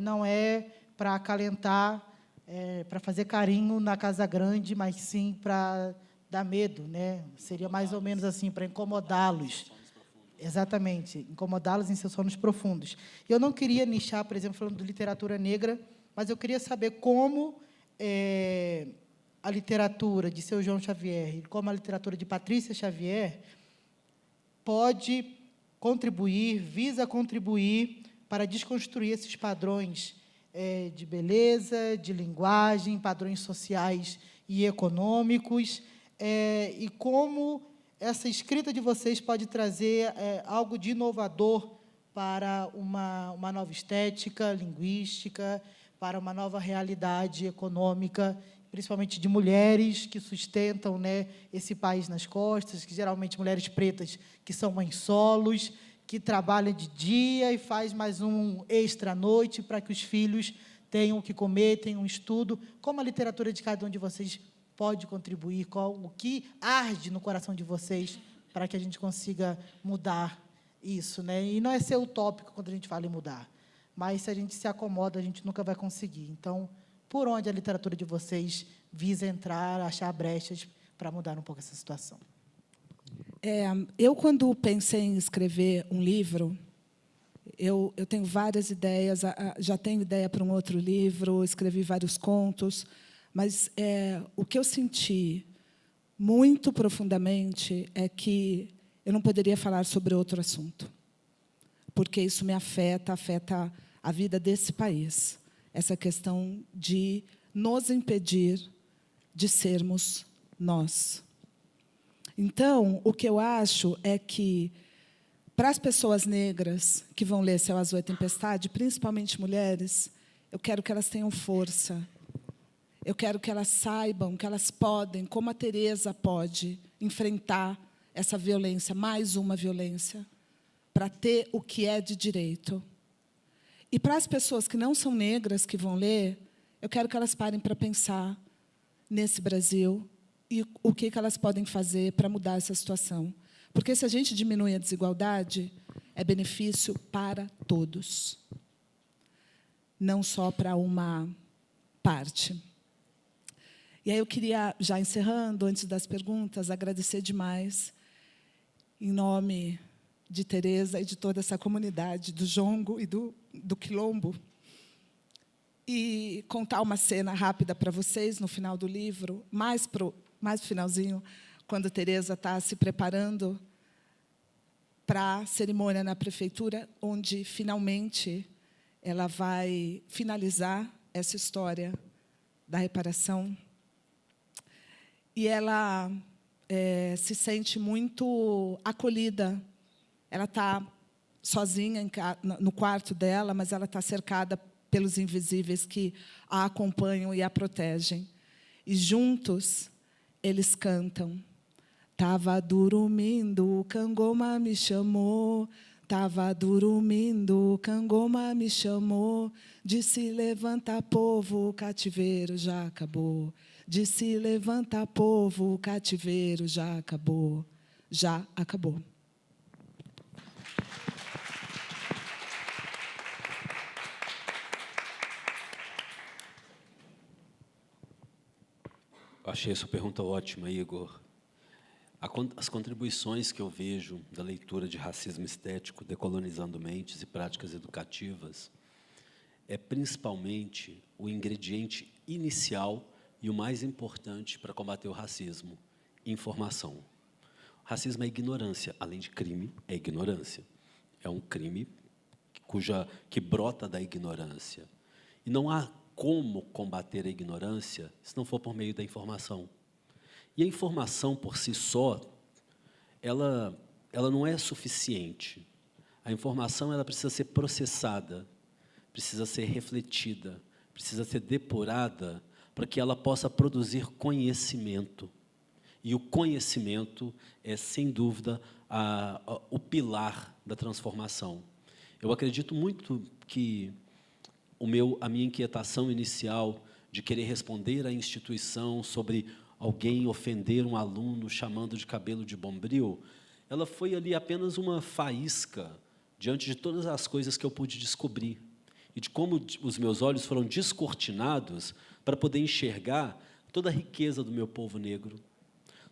Speaker 1: não é para acalentar, para fazer carinho na casa grande, mas sim para dar medo, né? Seria mais ou menos assim, para incomodá-los. Exatamente, incomodá-los em seus sonos profundos. Eu não queria nichar, por exemplo, falando de literatura negra, mas eu queria saber como a literatura de Seu João Xavier e como a literatura de Patrícia Xavier pode contribuir, visa contribuir para desconstruir esses padrões de beleza, de linguagem, padrões sociais e econômicos, e como essa escrita de vocês pode trazer algo de inovador para uma nova estética, linguística, para uma nova realidade econômica, principalmente de mulheres que sustentam, né, esse país nas costas, que geralmente mulheres pretas que são mães solos, que trabalham de dia e faz mais um extra à noite para que os filhos tenham o que comer, tenham um estudo. Como a literatura de cada um de vocês pode contribuir, o que arde no coração de vocês para que a gente consiga mudar isso, né? E não é ser utópico quando a gente fala em mudar, mas se a gente se acomoda, a gente nunca vai conseguir. Então, por onde a literatura de vocês visa entrar, achar brechas para mudar um pouco essa situação?
Speaker 2: Eu, quando pensei em escrever um livro, eu tenho várias ideias, já tenho ideia para um outro livro, escrevi vários contos, mas o que eu senti muito profundamente é que eu não poderia falar sobre outro assunto, porque isso me afeta a vida desse país. Essa questão de nos impedir de sermos nós. Então, o que eu acho é que, para as pessoas negras que vão ler Céu Azul e Tempestade, principalmente mulheres, eu quero que elas tenham força. Eu quero que elas saibam que elas podem, como a Teresa pode, enfrentar essa violência, mais uma violência, para ter o que é de direito. E para as pessoas que não são negras, que vão ler, eu quero que elas parem para pensar nesse Brasil e o que elas podem fazer para mudar essa situação. Porque, se a gente diminui a desigualdade, é benefício para todos, não só para uma parte. E aí eu queria, já encerrando, antes das perguntas, agradecer demais, em nome de Teresa e de toda essa comunidade do Jongo e do Quilombo, e contar uma cena rápida para vocês no final do livro, mais no finalzinho, quando Teresa está se preparando para a cerimônia na prefeitura, onde, finalmente, ela vai finalizar essa história da reparação. E ela se sente muito acolhida. Ela está sozinha no quarto dela, mas ela está cercada pelos invisíveis que a acompanham e a protegem. E, juntos, eles cantam. Tava dormindo, o cangoma me chamou. Tava dormindo, o cangoma me chamou. Disse, levanta, povo, o cativeiro já acabou. Disse, levanta, povo, o cativeiro já acabou. Já acabou.
Speaker 3: Achei essa pergunta ótima, Igor. As contribuições que eu vejo da leitura de Racismo Estético, Decolonizando Mentes e Práticas Educativas é principalmente o ingrediente inicial e o mais importante para combater o racismo: informação. O racismo é ignorância, além de crime, é ignorância. É um crime que brota da ignorância. E não há como combater a ignorância se não for por meio da informação. E a informação, por si só, ela não é suficiente. A informação ela precisa ser processada, precisa ser refletida, precisa ser depurada para que ela possa produzir conhecimento. E o conhecimento é, sem dúvida, o pilar da transformação. Eu acredito muito que a minha inquietação inicial de querer responder à instituição sobre alguém ofender um aluno chamando de cabelo de bombril, ela foi ali apenas uma faísca diante de todas as coisas que eu pude descobrir e de como os meus olhos foram descortinados para poder enxergar toda a riqueza do meu povo negro,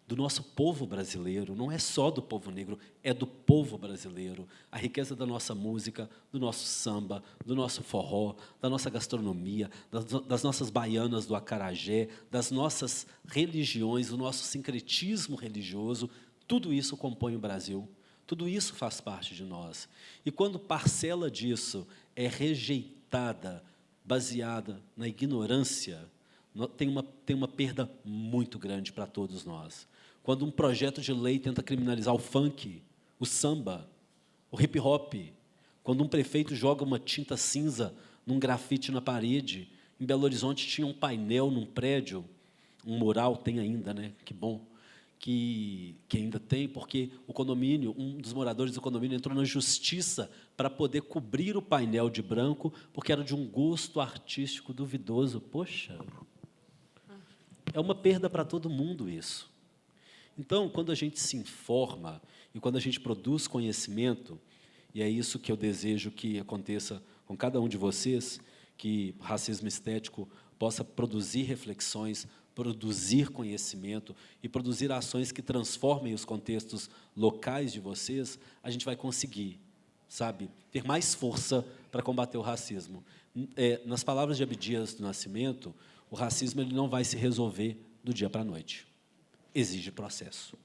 Speaker 3: do nosso povo brasileiro. Não é só do povo negro, é do povo brasileiro. A riqueza da nossa música, do nosso samba, do nosso forró, da nossa gastronomia, das nossas baianas do acarajé, das nossas religiões, do nosso sincretismo religioso. Tudo isso compõe o Brasil. Tudo isso faz parte de nós. E quando parcela disso é rejeitada, baseada na ignorância, tem uma perda muito grande para todos nós. Quando um projeto de lei tenta criminalizar o funk, o samba, o hip-hop, quando um prefeito joga uma tinta cinza num grafite na parede, em Belo Horizonte tinha um painel num prédio, um mural, tem ainda, né? Que bom, que ainda tem, porque o condomínio, um dos moradores do condomínio entrou na justiça para poder cobrir o painel de branco, porque era de um gosto artístico duvidoso. Poxa, é uma perda para todo mundo isso. Então, quando a gente se informa e quando a gente produz conhecimento, e é isso que eu desejo que aconteça com cada um de vocês, que o racismo estético possa produzir reflexões, produzir conhecimento e produzir ações que transformem os contextos locais de vocês, a gente vai conseguir, sabe, ter mais força para combater o racismo. Nas palavras de Abdias do Nascimento, o racismo ele não vai se resolver do dia para a noite. exige processo,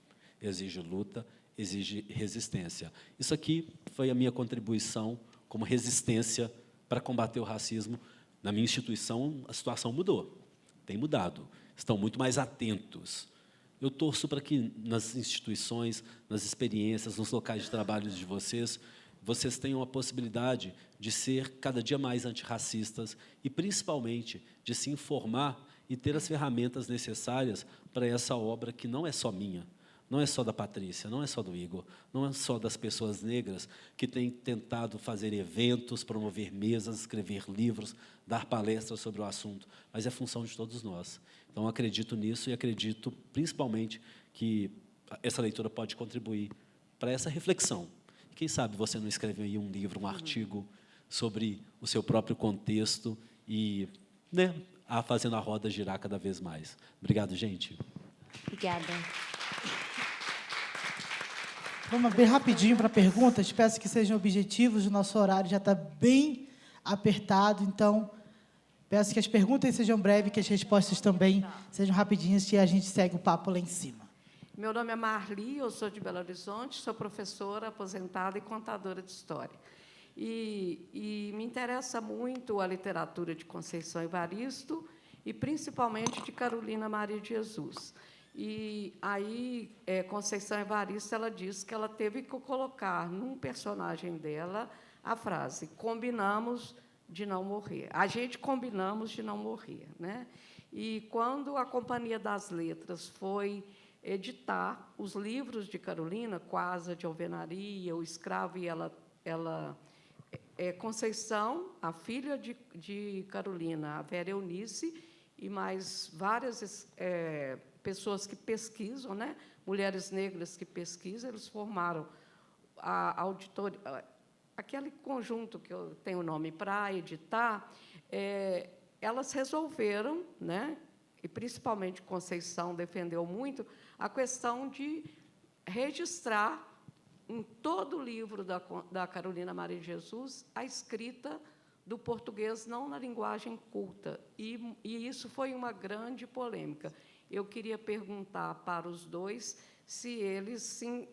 Speaker 3: exige luta, exige resistência. Isso aqui foi a minha contribuição como resistência para combater o racismo. Na minha instituição, a situação mudou, tem mudado, estão muito mais atentos. Eu torço para que, nas instituições, nas experiências, nos locais de trabalho de vocês tenham a possibilidade de ser cada dia mais antirracistas e, principalmente, de se informar e ter as ferramentas necessárias para essa obra que não é só minha, não é só da Patrícia, não é só do Igor, não é só das pessoas negras que têm tentado fazer eventos, promover mesas, escrever livros, dar palestras sobre o assunto, mas é função de todos nós. Então, acredito nisso e acredito, principalmente, que essa leitura pode contribuir para essa reflexão. Quem sabe você não escreve aí um livro, um artigo sobre o seu próprio contexto e, né, fazendo a roda girar cada vez mais. Obrigado, gente.
Speaker 4: Obrigada.
Speaker 1: Vamos bem rapidinho para perguntas. Peço que sejam objetivos. O nosso horário já está bem apertado, então peço que as perguntas sejam breves, que as respostas também sejam rapidinhas, e a gente segue o papo lá em cima.
Speaker 5: Meu nome é Marli, eu sou de Belo Horizonte, sou professora aposentada e contadora de história. E me interessa muito a literatura de Conceição Evaristo e, principalmente, de Carolina Maria de Jesus. E aí, Conceição Evaristo, ela diz que ela teve que colocar num personagem dela a frase: combinamos de não morrer. A gente combinamos de não morrer, né? E quando a Companhia das Letras foi editar os livros de Carolina, Quasa de Alvenaria, O Escravo e ela Conceição, a filha de Carolina, a Vera Eunice, e mais várias pessoas que pesquisam, né? Mulheres negras que pesquisam, eles formaram a auditoria, aquele conjunto que eu tenho o nome para editar. Elas resolveram, né? E principalmente Conceição defendeu muito a questão de registrar em todo o livro da Carolina Maria de Jesus a escrita do português não na linguagem culta. E isso foi uma grande polêmica. Eu queria perguntar para os dois se eles sim,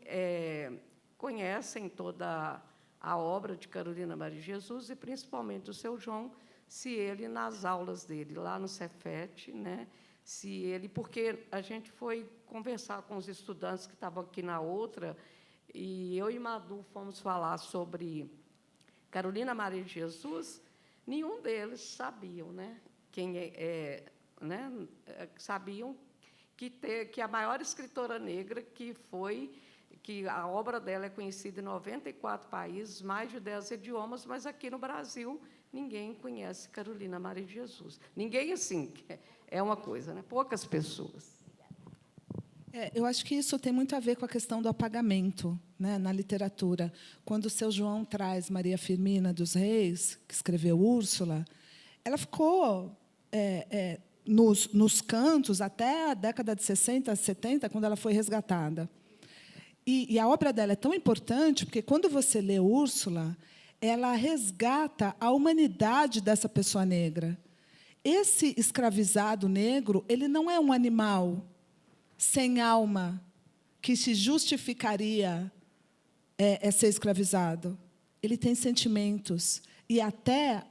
Speaker 5: conhecem toda a obra de Carolina Maria de Jesus e, principalmente, o seu João, se ele, nas aulas dele, lá no Cefet, né, se ele... Porque a gente foi conversar com os estudantes que estavam aqui na outra, e eu e Madu fomos falar sobre Carolina Maria de Jesus, nenhum deles sabiam, né, quem né, sabiam que a maior escritora negra que a obra dela é conhecida em 94 países, mais de 10 idiomas, mas aqui no Brasil ninguém conhece Carolina Maria de Jesus. Ninguém, assim, é uma coisa, né? Poucas pessoas.
Speaker 2: Eu acho que isso tem muito a ver com a questão do apagamento, né, na literatura. Quando o seu João traz Maria Firmina dos Reis, que escreveu Úrsula, ela ficou nos cantos até a década de 60, 70, quando ela foi resgatada. E a obra dela é tão importante, porque, quando você lê Úrsula, ela resgata a humanidade dessa pessoa negra. Esse escravizado negro, ele não é um animal sem alma que se justificaria ser escravizado. Ele tem sentimentos. E até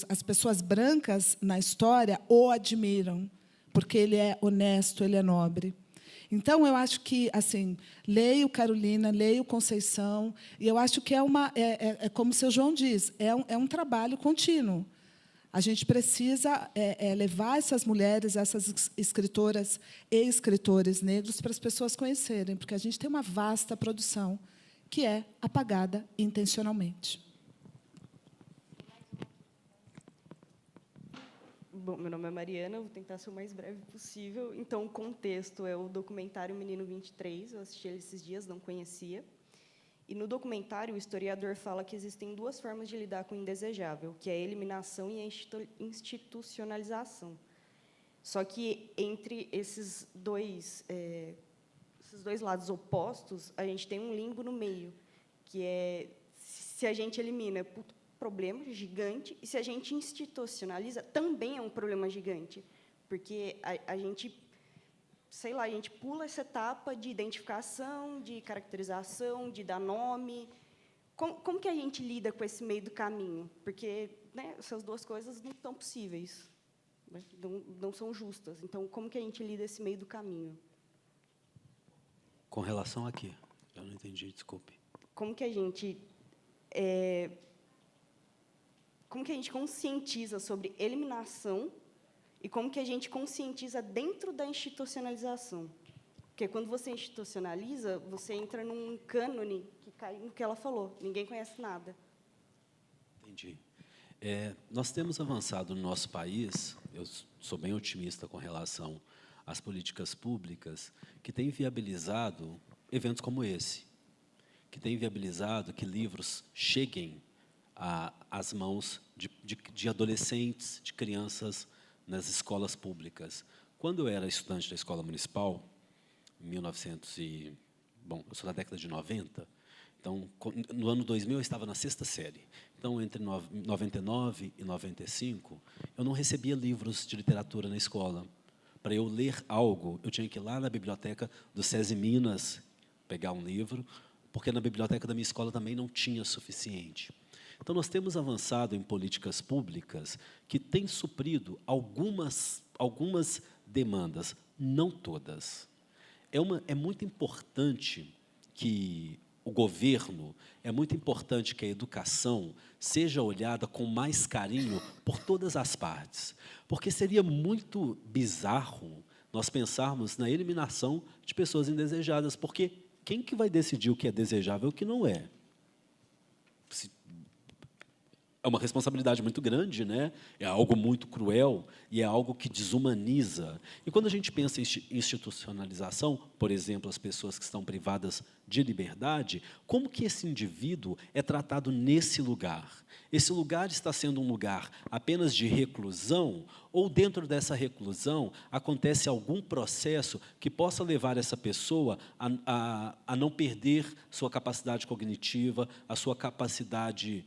Speaker 2: as pessoas brancas na história o admiram, porque ele é honesto, ele é nobre. Então, eu acho que, assim, leio Carolina, leio Conceição, e eu acho que como o seu João diz, é um trabalho contínuo. A gente precisa levar essas mulheres, essas escritoras e escritores negros para as pessoas conhecerem, porque a gente tem uma vasta produção que é apagada intencionalmente.
Speaker 6: Bom, meu nome é Mariana, vou tentar ser o mais breve possível. Então, o contexto é o documentário Menino 23, eu assisti ele esses dias, não conhecia. E, no documentário, o historiador fala que existem duas formas de lidar com o indesejável, que é a eliminação e a institucionalização. Só que, entre esses dois lados opostos, a gente tem um limbo no meio, que é, se a gente elimina, problema gigante, e se a gente institucionaliza, também é um problema gigante, porque a gente sei lá, a gente pula essa etapa de identificação, de caracterização, de dar nome. Como que a gente lida com esse meio do caminho? Porque, né, essas duas coisas não são possíveis, né? Não são justas. Então, como que a gente lida esse meio do caminho?
Speaker 3: Com relação a quê? Eu não entendi, desculpe.
Speaker 6: Como que a gente conscientiza sobre eliminação e como que a gente conscientiza dentro da institucionalização? Porque quando você institucionaliza, você entra num cânone que cai no que ela falou. Ninguém conhece nada.
Speaker 3: Entendi. Nós temos avançado no nosso país, eu sou bem otimista com relação às políticas públicas, que têm viabilizado eventos como esse, que têm viabilizado que livros cheguem às mãos de adolescentes, de crianças nas escolas públicas. Quando eu era estudante da escola municipal, em eu sou da década de 90, então, no ano 2000, eu estava na 6ª série. Então, entre 99 e 95, eu não recebia livros de literatura na escola. Para eu ler algo, eu tinha que ir lá na biblioteca do SESI Minas, pegar um livro, porque na biblioteca da minha escola também não tinha suficiente. Então, nós temos avançado em políticas públicas que têm suprido algumas demandas, não todas. É muito importante que o governo, é muito importante que a educação seja olhada com mais carinho por todas as partes, porque seria muito bizarro nós pensarmos na eliminação de pessoas indesejadas, porque quem que vai decidir o que é desejável e o que não é? É uma responsabilidade muito grande, né? É algo muito cruel e é algo que desumaniza. E quando a gente pensa em institucionalização, por exemplo, as pessoas que estão privadas de liberdade, como que esse indivíduo é tratado nesse lugar? Esse lugar está sendo um lugar apenas de reclusão ou dentro dessa reclusão acontece algum processo que possa levar essa pessoa a não perder sua capacidade cognitiva, a sua capacidade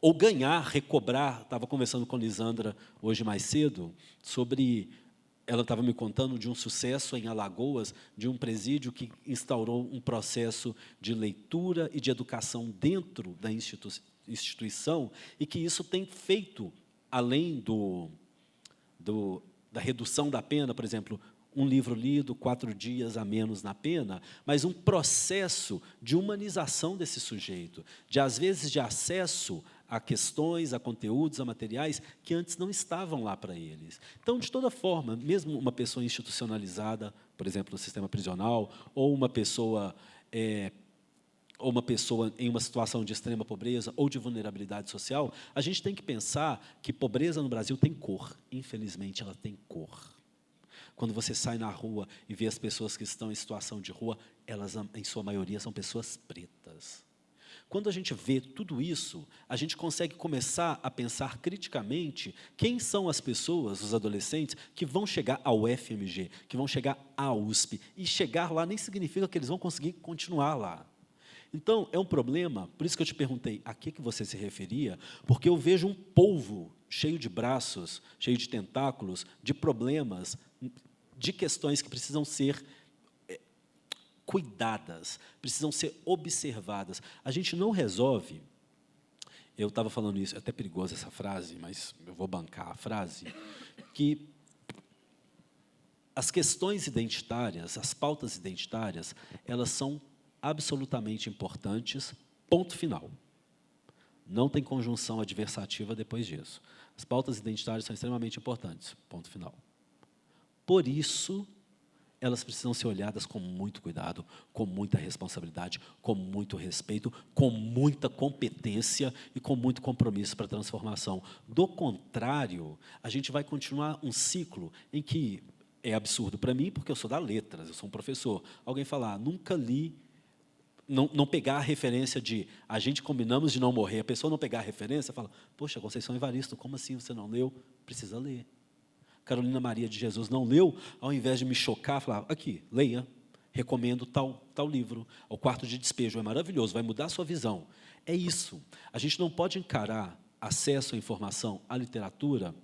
Speaker 3: ou ganhar, recobrar. Estava conversando com a Lisandra hoje mais cedo sobre, ela estava me contando de um sucesso em Alagoas, de um presídio que instaurou um processo de leitura e de educação dentro da instituição, e que isso tem feito, além da redução da pena, por exemplo, um livro lido, 4 dias a menos na pena, mas um processo de humanização desse sujeito, às vezes, de acesso a questões, a conteúdos, a materiais que antes não estavam lá para eles. Então, de toda forma, mesmo uma pessoa institucionalizada, por exemplo, no sistema prisional, ou uma pessoa em uma situação de extrema pobreza ou de vulnerabilidade social, a gente tem que pensar que pobreza no Brasil tem cor. Infelizmente, ela tem cor. Quando você sai na rua e vê as pessoas que estão em situação de rua, elas, em sua maioria, são pessoas pretas. Quando a gente vê tudo isso, a gente consegue começar a pensar criticamente quem são as pessoas, os adolescentes, que vão chegar ao FMG, que vão chegar à USP. E chegar lá nem significa que eles vão conseguir continuar lá. Então, é um problema, por isso que eu te perguntei a que você se referia, porque eu vejo um polvo cheio de braços, cheio de tentáculos, de problemas, de questões que precisam ser cuidadas, precisam ser observadas. A gente não resolve, eu estava falando isso, é até perigosa essa frase, mas eu vou bancar a frase, que as questões identitárias, as pautas identitárias, elas são absolutamente importantes, ponto final. Não tem conjunção adversativa depois disso. As pautas identitárias são extremamente importantes, ponto final. Por isso, elas precisam ser olhadas com muito cuidado, com muita responsabilidade, com muito respeito, com muita competência e com muito compromisso para a transformação. Do contrário, a gente vai continuar um ciclo em que é absurdo para mim, porque eu sou da letras, eu sou um professor. Alguém falar, nunca li, não pegar a referência de a gente combinamos de não morrer, a pessoa não pegar a referência, fala, poxa, Conceição Evaristo, como assim você não leu? Precisa ler. Carolina Maria de Jesus não leu, ao invés de me chocar, falar, aqui, leia, recomendo tal livro. O Quarto de Despejo é maravilhoso, vai mudar a sua visão. É isso. A gente não pode encarar acesso à informação, à literatura,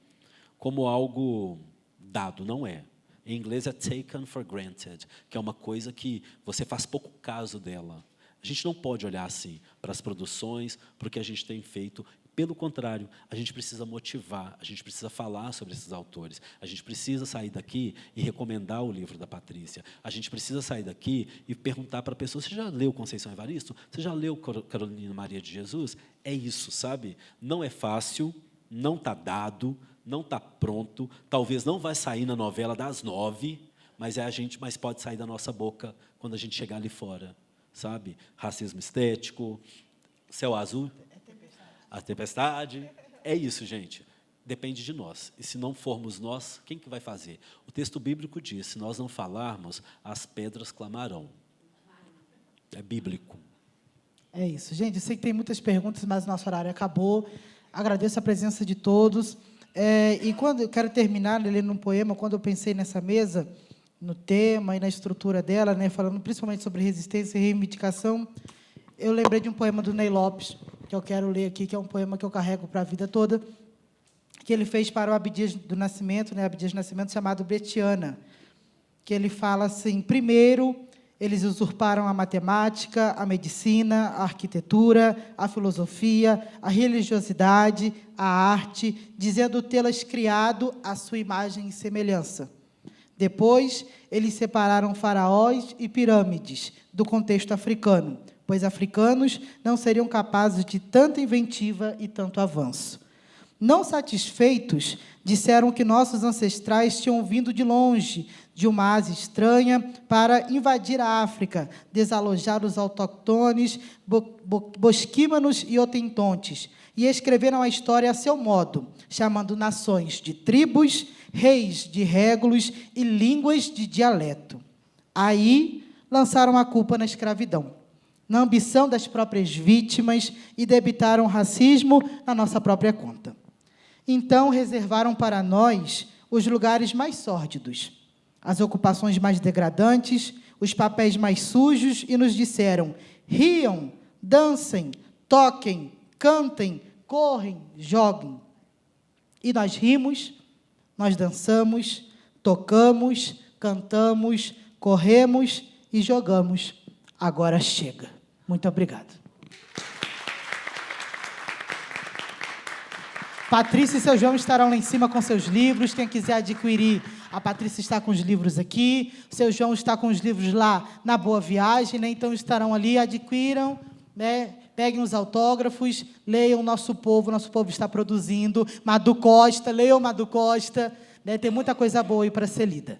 Speaker 3: como algo dado, não é. Em inglês é taken for granted, que é uma coisa que você faz pouco caso dela. A gente não pode olhar assim para as produções, para o que a gente tem feito. Pelo contrário, a gente precisa motivar, a gente precisa falar sobre esses autores, a gente precisa sair daqui e recomendar o livro da Patrícia, a gente precisa sair daqui e perguntar para a pessoa, você já leu Conceição Evaristo? Você já leu Carolina Maria de Jesus? É isso, sabe? Não é fácil, não está dado, não está pronto, talvez não vai sair na novela das 9, mas mas pode sair da nossa boca quando a gente chegar ali fora, sabe? Racismo estético, Céu Azul, A Tempestade, é isso, gente. Depende de nós. E se não formos nós, quem que vai fazer? O texto bíblico diz, se nós não falarmos, as pedras clamarão. É bíblico.
Speaker 1: É isso. Gente, eu sei que tem muitas perguntas, mas nosso horário acabou. Agradeço a presença de todos. E quando eu quero terminar lendo um poema, quando eu pensei nessa mesa, no tema e na estrutura dela, né, falando principalmente sobre resistência e reivindicação, eu lembrei de um poema do Ney Lopes, que eu quero ler aqui, que é um poema que eu carrego para a vida toda, que ele fez para o Abdias do Nascimento, né, Abdias do Nascimento, chamado Bretiana, que ele fala assim, primeiro, eles usurparam a matemática, a medicina, a arquitetura, a filosofia, a religiosidade, a arte, dizendo tê-las criado à sua imagem e semelhança. Depois, eles separaram faraós e pirâmides do contexto africano, pois africanos não seriam capazes de tanta inventiva e tanto avanço. Não satisfeitos, disseram que nossos ancestrais tinham vindo de longe, de uma Ásia estranha, para invadir a África, desalojar os autóctones, bosquímanos e otentontes, e escreveram a história a seu modo, chamando nações de tribos, reis de régulos e línguas de dialeto. Aí, lançaram a culpa na escravidão, na ambição das próprias vítimas e debitaram racismo na nossa própria conta. Então, reservaram para nós os lugares mais sórdidos, as ocupações mais degradantes, os papéis mais sujos e nos disseram, riam, dancem, toquem, cantem, correm, joguem. E nós rimos, nós dançamos, tocamos, cantamos, corremos e jogamos. Agora chega. Muito obrigado. Patrícia e seu João estarão lá em cima com seus livros. Quem quiser adquirir, a Patrícia está com os livros aqui. O seu João está com os livros lá na Boa Viagem, né? Então estarão ali, adquiram, né? Peguem os autógrafos, leiam Nosso Povo está produzindo. Madu Costa, leiam Madu Costa, né? Tem muita coisa boa aí para ser lida.